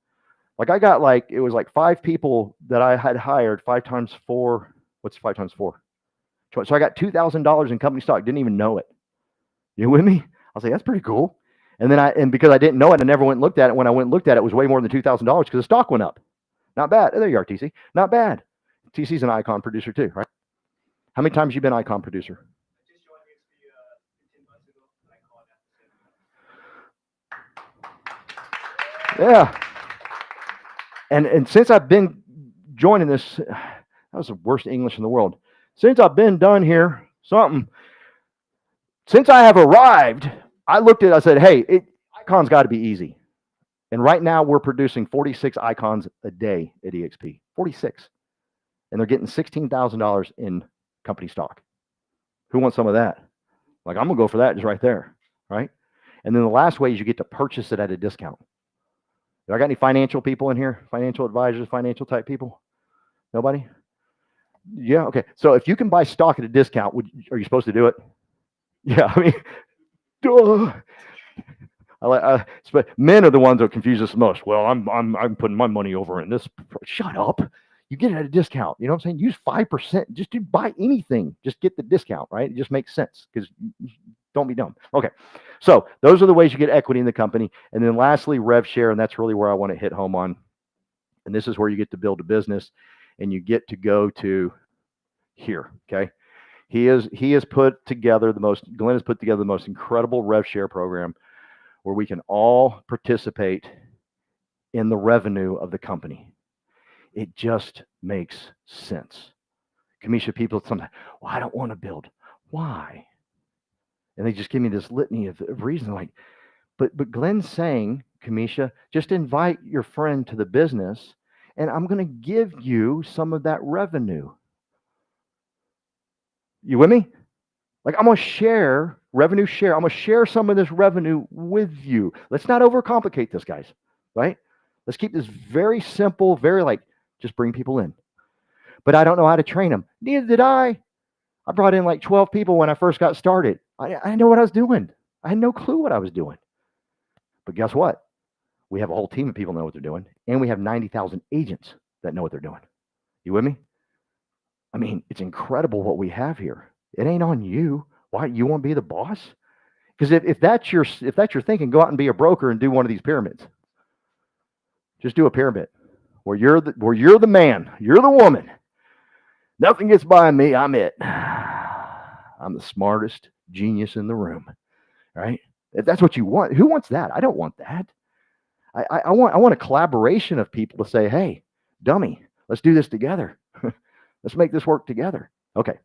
Like, I got it was 5 people that I had hired, 5 times 4. What's 5 times 4? So I got $2,000 in company stock. Didn't even know it. You with me? I was like, that's pretty cool. And then because I didn't know it, I never went and looked at it. When I went and looked at it, it was way more than $2,000 because the stock went up. Not bad. There you are, TC. Not bad. TC's an icon producer too, right? How many times have you been icon producer? Just joined EXP 10 months ago, and I called Yeah. And since I've been joining this, that was the worst English in the world. Since I've been done here, since I have arrived, I looked at it, I said, hey, icon's got to be easy. And right now we're producing 46 icons a day at EXP. 46. And they're getting $16,000 in company stock. Who wants some of that? Like, I'm gonna go for that just right there, right? And then the last way is you get to purchase it at a discount. Do I got any financial people in here? Financial advisors, financial type people? Nobody? Yeah, okay. So if you can buy stock at a discount, are you supposed to do it? Yeah, I mean, duh. Men are the ones that confuse us the most. Well, I'm putting my money over in this. Shut up. You get it at a discount. You know what I'm saying? Use 5%. Just do buy anything. Just get the discount, right? It just makes sense because don't be dumb. Okay. So those are the ways you get equity in the company. And then lastly, rev share. And that's really where I want to hit home on. And this is where you get to build a business and you get to go to here. Okay. Glenn has put together the most incredible rev share program where we can all participate in the revenue of the company. It just makes sense. Kamisha, people sometimes, well, I don't want to build. Why? And they just give me this litany of reasons. Like, but Glenn's saying, Kamisha, just invite your friend to the business, and I'm going to give you some of that revenue. You with me? Like, I'm going to share, revenue share. I'm going to share some of this revenue with you. Let's not overcomplicate this, guys, right? Let's keep this very simple, very like, just bring people in. But I don't know how to train them. Neither did I. I brought in like 12 people when I first got started. I didn't know what I was doing. I had no clue what I was doing. But guess what? We have a whole team of people that know what they're doing, and we have 90,000 agents that know what they're doing. You with me? I mean, it's incredible what we have here. It ain't on you. Why you want to be the boss? Because if that's your thinking, go out and be a broker and do one of these pyramids. Just do a pyramid where you're the man, you're the woman. Nothing gets by me. I'm it. I'm the smartest genius in the room, right? If that's what you want, who wants that? I don't want that. I want a collaboration of people to say, hey, dummy, let's do this together. Let's make this work together. Okay.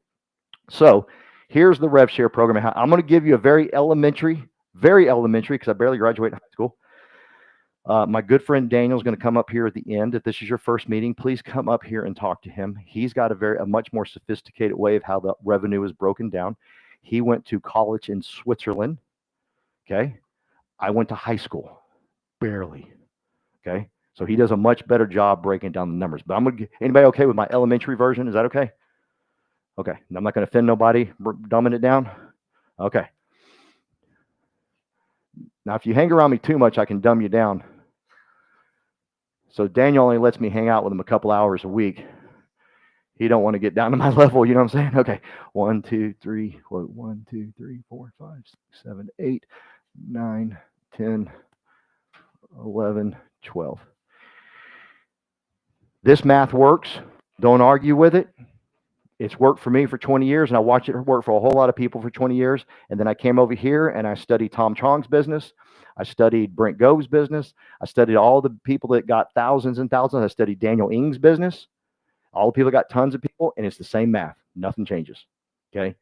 So here's the rev share program. I'm going to give you a very elementary, because I barely graduated high school. My good friend Daniel is going to come up here at the end. If this is your first meeting, please come up here and talk to him. He's got a much more sophisticated way of how the revenue is broken down. He went to college in Switzerland. Okay. I went to high school, barely. Okay. So he does a much better job breaking down the numbers. But anybody okay with my elementary version? Is that okay? Okay. I'm not going to offend nobody, dumbing it down. Okay. Now, if you hang around me too much, I can dumb you down. So Daniel only lets me hang out with him a couple hours a week. He don't want to get down to my level. You know what I'm saying? Okay. 1, 2, 3, 4, 5, 6, 7, 8, 9, 10, 11, 12. This math works. Don't argue with it. It's worked for me for 20 years, and I watched it work for a whole lot of people for 20 years. And then I came over here and I studied Tom Chong's business. I studied Brent Gove's business. I studied all the people that got thousands and thousands. I studied Daniel Ng's business. All the people got tons of people, and it's the same math. Nothing changes. Okay.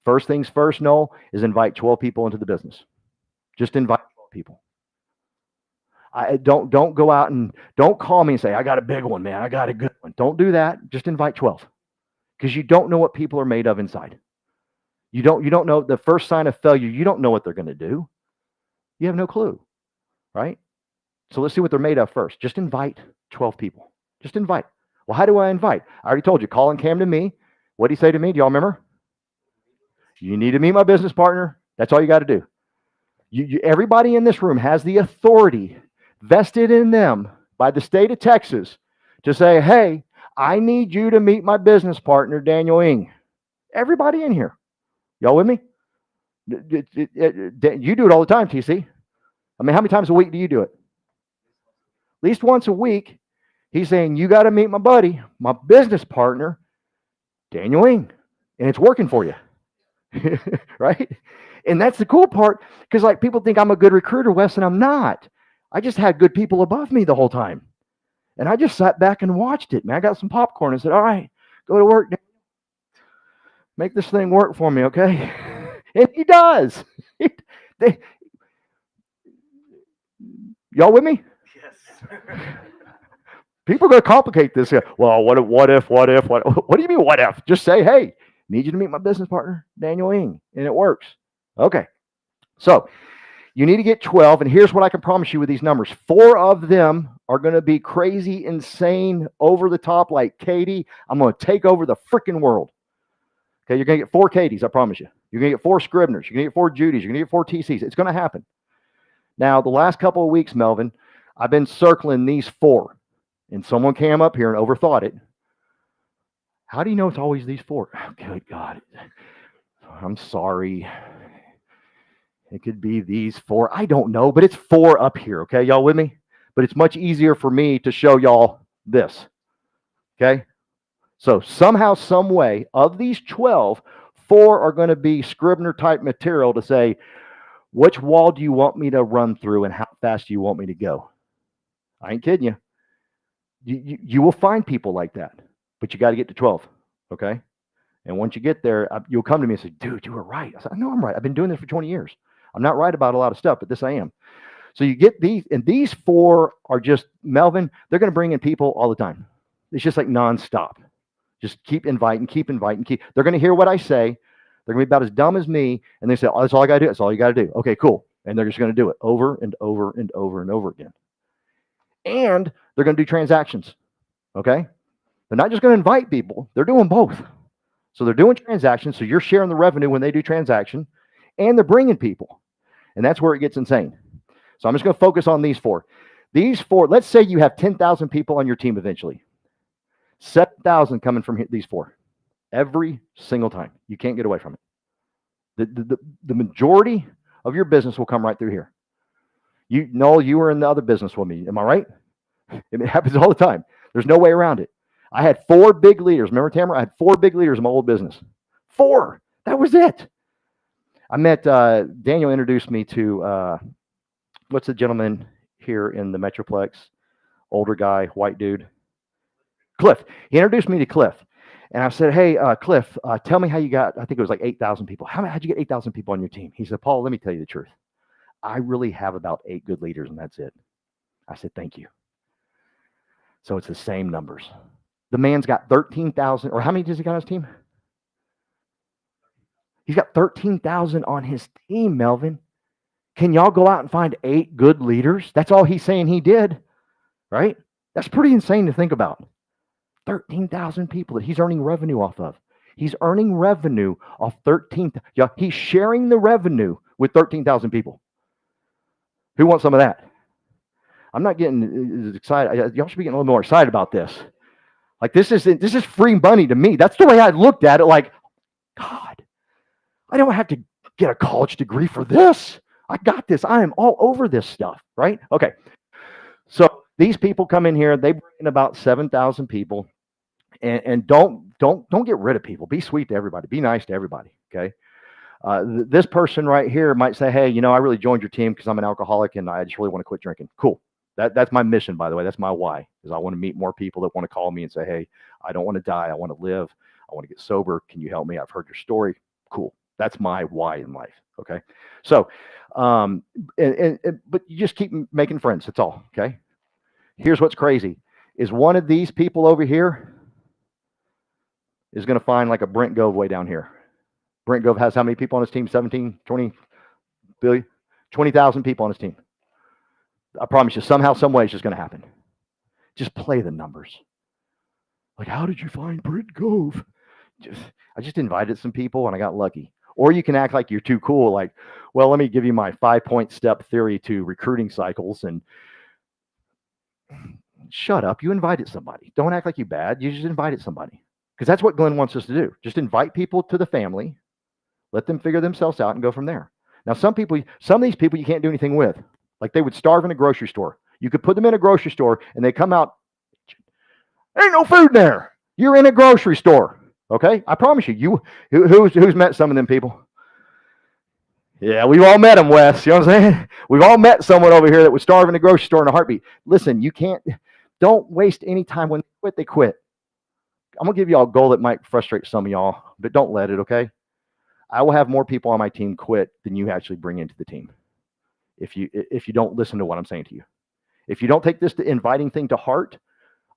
First things first, Noel, is invite 12 people into the business. Just invite 12 people. I don't go out and don't call me and say, I got a big one, man. I got a good one. Don't do that. Just invite 12. Because you don't know what people are made of inside. You don't know the first sign of failure. You don't know what they're going to do. You have no clue, right? So let's see what they're made of first. Just invite 12 people. Just invite. Well, how do I invite? I already told you. Colin came to me. What did he say to me? Do y'all remember? You need to meet my business partner. That's all you got to do. Everybody in this room has the authority vested in them by the state of Texas to say, hey, I need you to meet my business partner, Daniel Ng. Everybody in here. Y'all with me? You do it all the time, TC. I mean, how many times a week do you do it? At least once a week. He's saying, you got to meet my buddy, my business partner, Daniel Ng. And it's working for you. Right? And that's the cool part, because like people think I'm a good recruiter, Wes, and I'm not. I just had good people above me the whole time. And I just sat back and watched it, man. I got some popcorn and said, all right, go to work. Make this thing work for me, okay? And he does. Y'all with me? People are going to complicate this. Well, what if? What do you mean, what if? Just say, hey, need you to meet my business partner, Daniel Ing, and it works. Okay. So you need to get 12, and here's what I can promise you with these numbers. 4 of them are going to be crazy, insane, over the top, like Kayde. I'm going to take over the freaking world. Okay, you're going to get 4 Kaydes, I promise you. You're going to get 4 Scribners. You're going to get 4 Judys. You're going to get 4 TCs. It's going to happen. Now, the last couple of weeks, Melvin, I've been circling these 4, and someone came up here and overthought it. How do you know it's always these 4? Oh, good God. I'm sorry. It could be these 4. I don't know, but it's 4 up here. Okay, y'all with me? But it's much easier for me to show y'all this. Okay? So somehow, some way, of these 12, 4 are going to be Scribner type material to say, which wall do you want me to run through and how fast do you want me to go? I ain't kidding you. You will find people like that, but you got to get to 12. Okay? And once you get there, you'll come to me and say, dude, you were right. I said, I know I'm right. I've been doing this for 20 years. I'm not right about a lot of stuff, but this I am. So you get these, and these 4 are just, Melvin, they're going to bring in people all the time. It's just like nonstop. Just keep inviting. They're going to hear what I say. They're going to be about as dumb as me, and they say, oh, that's all I got to do. That's all you got to do. Okay, cool. And they're just going to do it over and over and over and over again. And they're going to do transactions. Okay? They're not just going to invite people. They're doing both. So they're doing transactions, so you're sharing the revenue when they do transaction, and they're bringing people. And that's where it gets insane. So I'm just going to focus on these 4. These 4, let's say you have 10,000 people on your team eventually. 7,000 coming from these 4. Every single time. You can't get away from it. The majority of your business will come right through here. You were in the other business with me. Am I right? It happens all the time. There's no way around it. I had 4 big leaders. Remember, Tamara? I had 4 big leaders in my old business. 4. That was it. I met, Daniel introduced me to, what's the gentleman here in the Metroplex? Older guy, white dude. Cliff. He introduced me to Cliff. And I said, hey, Cliff, tell me how you got, I think it was like 8,000 people. How'd you get 8,000 people on your team? He said, Paul, let me tell you the truth. I really have about 8 good leaders, and that's it. I said, thank you. So it's the same numbers. The man's got 13,000, or how many does he got on his team? He's got 13,000 on his team, Melvin. Can y'all go out and find 8 good leaders? That's all he's saying he did, right? That's pretty insane to think about. 13,000 people that he's earning revenue off of. He's earning revenue off 13,000. Yeah, he's sharing the revenue with 13,000 people. Who wants some of that? I'm not getting as excited. Y'all should be getting a little more excited about this. Like this is free money to me. That's the way I looked at it. Like, God, I don't have to get a college degree for this. I got this. I am all over this stuff, right? Okay. So these people come in here. They bring in about 7,000 people, and don't get rid of people. Be sweet to everybody. Be nice to everybody. Okay. This person right here might say, hey, I really joined your team because I'm an alcoholic and I just really want to quit drinking. Cool. That's my mission, by the way. That's my why, is I want to meet more people that want to call me and say, hey, I don't want to die. I want to live. I want to get sober. Can you help me? I've heard your story. Cool. That's my why in life. Okay. So, but you just keep making friends. That's all. Okay. Here's what's crazy is one of these people over here is going to find like a Brent Gove way down here. Brent Gove has how many people on his team? 17, 20 billion, 20,000 people on his team. I promise you, somehow, some way, it's just going to happen. Just play the numbers. Like, how did you find Brent Gove? I just invited some people and I got lucky. Or you can act like you're too cool. Like, well, let me give you my 5-point step theory to recruiting cycles. And shut up. You invited somebody. Don't act like you're bad. You just invited somebody. Because that's what Glenn wants us to do. Just invite people to the family. Let them figure themselves out and go from there. Now, some of these people you can't do anything with. Like they would starve in a grocery store. You could put them in a grocery store and they come out, there ain't no food there. You're in a grocery store. Okay? I promise you. Who's met some of them people? Yeah, we've all met them, Wes. You know what I'm saying? We've all met someone over here that would starve in a grocery store in a heartbeat. Listen, don't waste any time. When they quit. I'm going to give y'all a goal that might frustrate some of y'all, but don't let it, okay? I will have more people on my team quit than you actually bring into the team if you don't listen to what I'm saying to you. If you don't take this inviting thing to heart,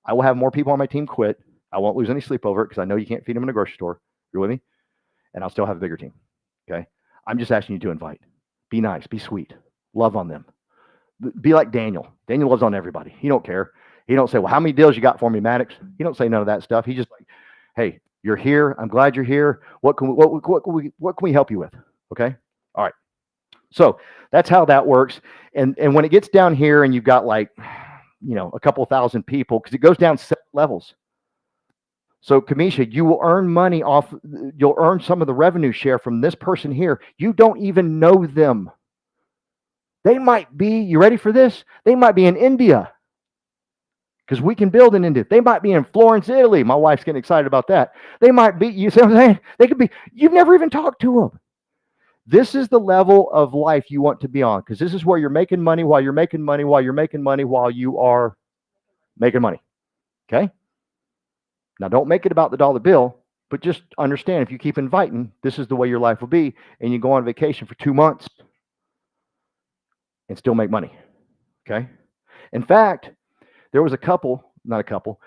I will have more people on my team quit. I won't lose any sleep over it because I know you can't feed them in a grocery store. You're with me? And I'll still have a bigger team. Okay? I'm just asking you to invite. Be nice. Be sweet. Love on them. Be like Daniel. Daniel loves on everybody. He don't care. He don't say, well, how many deals you got for me, Maddox? He don't say none of that stuff. He just like, hey, you're here. I'm glad you're here. What can we help you with? Okay? All right. So that's how that works. And when it gets down here and you've got like, a couple thousand people, because it goes down 7 levels. So Kamisha, you will earn money you'll earn some of the revenue share from this person here. You don't even know them. They might be, you ready for this? They might be in India, because we can build in India. They might be in Florence, Italy. My wife's getting excited about that. They might be, you see what I'm saying? They could be, you've never even talked to them. This is the level of life you want to be on, because this is where you're making money while you're making money while you're making money while you are making money. Okay? Now, don't make it about the dollar bill, but just understand if you keep inviting, this is the way your life will be, and you go on vacation for 2 months and still make money. Okay? In fact, there was not a couple.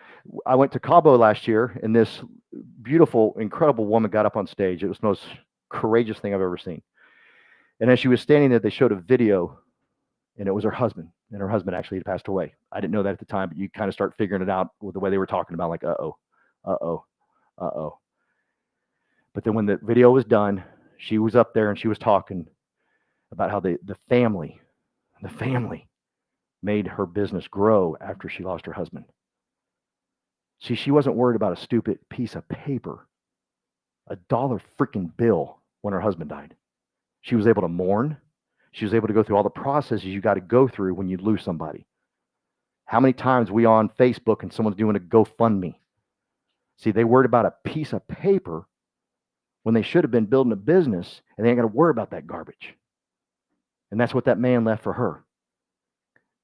I went to Cabo last year, and this beautiful, incredible woman got up on stage. It was the most courageous thing I've ever seen. And as she was standing there, they showed a video, and it was her husband. And her husband actually had passed away. I didn't know that at the time, but you kind of start figuring it out with the way they were talking about, like, uh-oh. But then when the video was done, she was up there and she was talking about how the family made her business grow after she lost her husband. See, she wasn't worried about a stupid piece of paper, a dollar freaking bill when her husband died. She was able to mourn. She was able to go through all the processes you got to go through when you lose somebody. How many times we on Facebook and someone's doing a GoFundMe? See, they worried about a piece of paper when they should have been building a business, and they ain't got to worry about that garbage. And that's what that man left for her.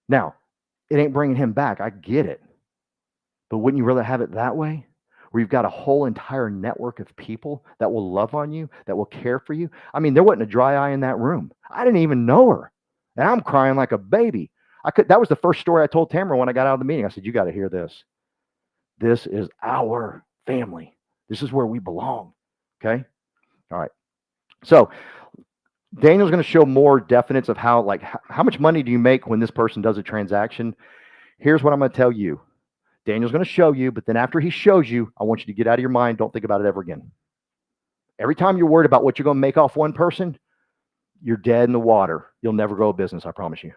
Now, it ain't bringing him back. I get it. But wouldn't you rather have it that way? Where you've got a whole entire network of people that will love on you, that will care for you. I mean, there wasn't a dry eye in that room. I didn't even know her. And I'm crying like a baby. That was the first story I told Tamara when I got out of the meeting. I said, you got to hear this. This is our family. This is where we belong. Okay? All right. So Daniel's going to show more definites of how much money do you make when this person does a transaction. Here's what I'm going to tell you. Daniel's going to show you, but then after he shows you, I want you to get out of your mind. Don't think about it ever again. Every time you're worried about what you're going to make off one person, you're dead in the water. You'll never grow a business, I promise you.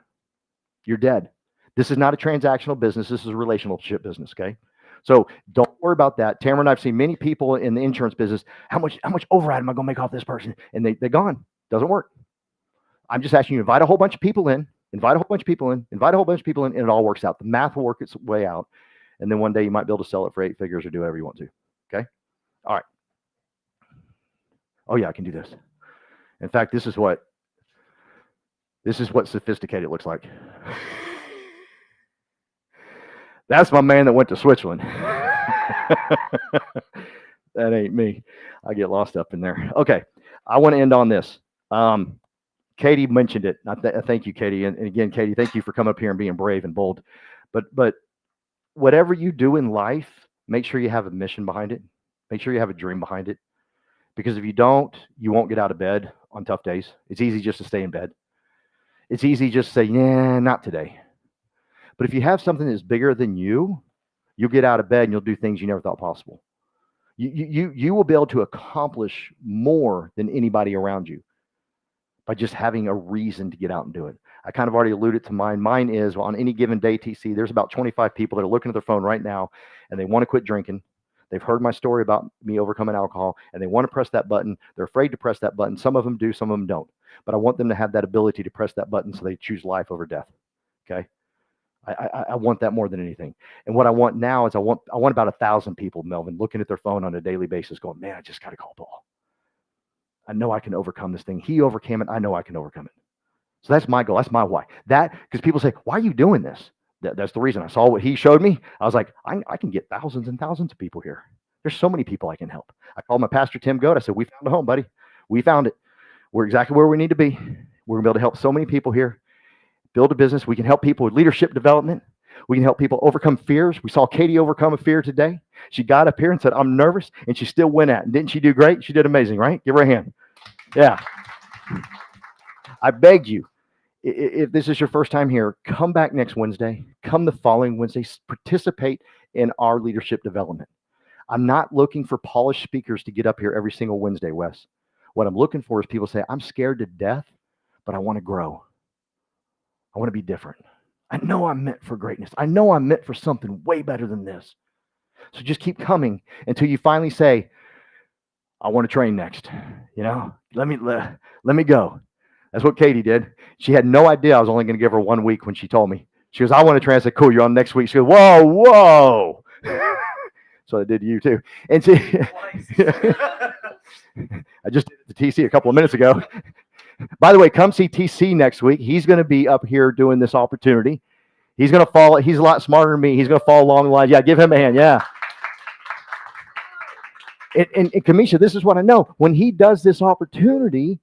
You're dead. This is not a transactional business. This is a relationship business, okay? So don't worry about that. Tamara and I've seen many people in the insurance business. How much override am I going to make off this person? And they're gone. Doesn't work. I'm just asking you to invite a whole bunch of people in, and it all works out. The math will work its way out. And then one day you might be able to sell it for 8 figures or do whatever you want to. Okay? All right. Oh yeah, I can do this. In fact, this is what sophisticated looks like. That's my man that went to Switzerland. That ain't me. I get lost up in there. Okay. I want to end on this. Kayde mentioned it. Thank you, Kayde. And again, Kayde, thank you for coming up here and being brave and bold. But whatever you do in life, make sure you have a mission behind it. Make sure you have a dream behind it. Because if you don't, you won't get out of bed on tough days. It's easy just to stay in bed. It's easy just to say, yeah, not today. But if you have something that's bigger than you, you'll get out of bed and you'll do things you never thought possible. You will be able to accomplish more than anybody around you by just having a reason to get out and do it. I kind of already alluded to mine. Mine is, well, on any given day, TC, there's about 25 people that are looking at their phone right now and they want to quit drinking. They've heard my story about me overcoming alcohol and they want to press that button. They're afraid to press that button. Some of them do, some of them don't. But I want them to have that ability to press that button so they choose life over death. Okay? I want that more than anything. And what I want now is I want about 1,000 people, Melvin, looking at their phone on a daily basis going, man, I just got to call Paul. I know I can overcome this thing. He overcame it. I know I can overcome it. So that's my goal. That's my why. Because people say, why are you doing this? That's the reason. I saw what he showed me. I was like, I can get thousands and thousands of people here. There's so many people I can help. I called my pastor, Tim Goat. I said, we found a home, buddy. We found it. We're exactly where we need to be. We're going to be able to help so many people here. build a business. We can help people with leadership development. We can help people overcome fears. We saw Kayde overcome a fear today. She got up here and said, I'm nervous, and she still went at it. Didn't she do great? She did amazing, right? Give her a hand. Yeah. I begged you, if this is your first time here, come back next Wednesday. Come the following Wednesday. Participate in our leadership development. I'm not looking for polished speakers to get up here every single Wednesday, Wes. What I'm looking for is people say, I'm scared to death, but I want to grow. I want to be different. I know I'm meant for greatness. I know I'm meant for something way better than this. So just keep coming until you finally say, I want to train next. You know, let me go. That's what Kayde did. She had no idea I was only going to give her 1 week when she told me. She goes, I want to train. I said, cool, you're on next week. She goes, whoa. So I did to you too. And see, I just did it to TC a couple of minutes ago. By the way, come see TC next week. He's going to be up here doing this opportunity. He's going to follow. He's a lot smarter than me. He's going to follow along the line. Yeah, give him a hand. Yeah. And Kamisha, this is what I know. When he does this opportunity,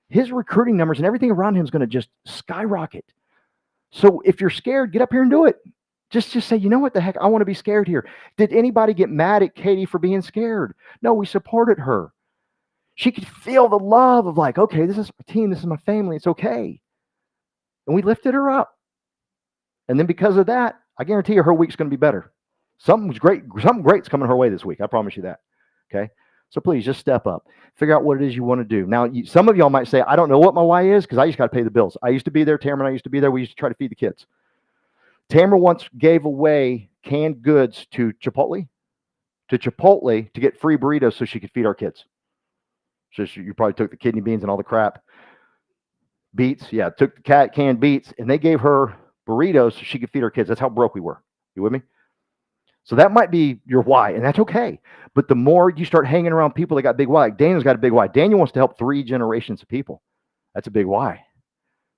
his recruiting numbers and everything around him is going to just skyrocket. So if you're scared, get up here and do it. Just say, you know what the heck? I want to be scared here. Did anybody get mad at Kayde for being scared? No, we supported her. She could feel the love of like, okay, this is my team. This is my family. It's okay. And we lifted her up. And then because of that, I guarantee you her week's going to be better. Something great's coming her way this week. I promise you that. Okay. So please just step up, figure out what it is you want to do. Now, some of y'all might say, I don't know what my why is because I just got to pay the bills. I used to be there. Tamara and I used to be there. We used to try to feed the kids. Tamara once gave away canned goods to Chipotle to get free burritos so she could feed our kids. So you probably took the kidney beans and all the crap. Beets. Yeah. Took the canned beets and they gave her burritos so she could feed her kids. That's how broke we were. You with me? So that might be your why, and that's okay. But the more you start hanging around people that got big why, like Daniel's got a big why. Daniel wants to help 3 generations of people. That's a big why.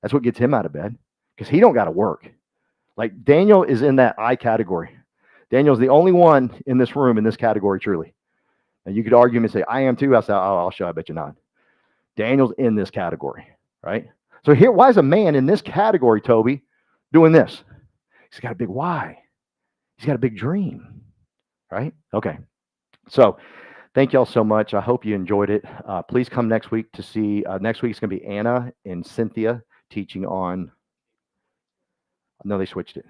That's what gets him out of bed because he don't got to work. Like Daniel is in that I category. Daniel's the only one in this room in this category, truly. And you could argue and say, I am too. I say, oh, I'll show. I bet you're not. Daniel's in this category, right? So here, why is a man in this category, Toby, doing this? He's got a big why. He's got a big dream, right? Okay. So thank y'all so much. I hope you enjoyed it. Please come next week to see, next week's going to be Anna and Cynthia teaching on, no, they switched it.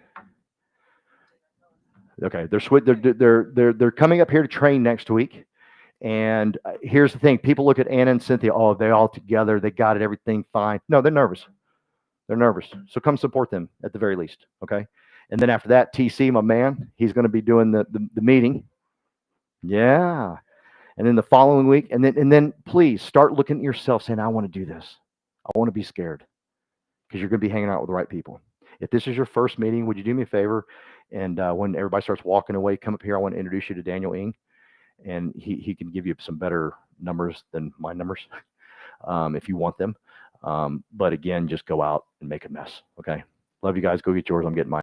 Okay. They're coming up here to train next week. And here's the thing. People look at Anna and Cynthia. Oh, they're all together. They got it. Everything fine. No, they're nervous. They're nervous. So come support them at the very least. Okay. And then after that, TC, my man, he's going to be doing the meeting. Yeah. And then the following week, and then please start looking at yourself saying, I want to do this. I want to be scared because you're going to be hanging out with the right people. If this is your first meeting, would you do me a favor? And when everybody starts walking away, come up here. I want to introduce you to Daniel Ng, and he can give you some better numbers than my numbers if you want them. But again, just go out and make a mess. Okay. Love you guys. Go get yours. I'm getting mine.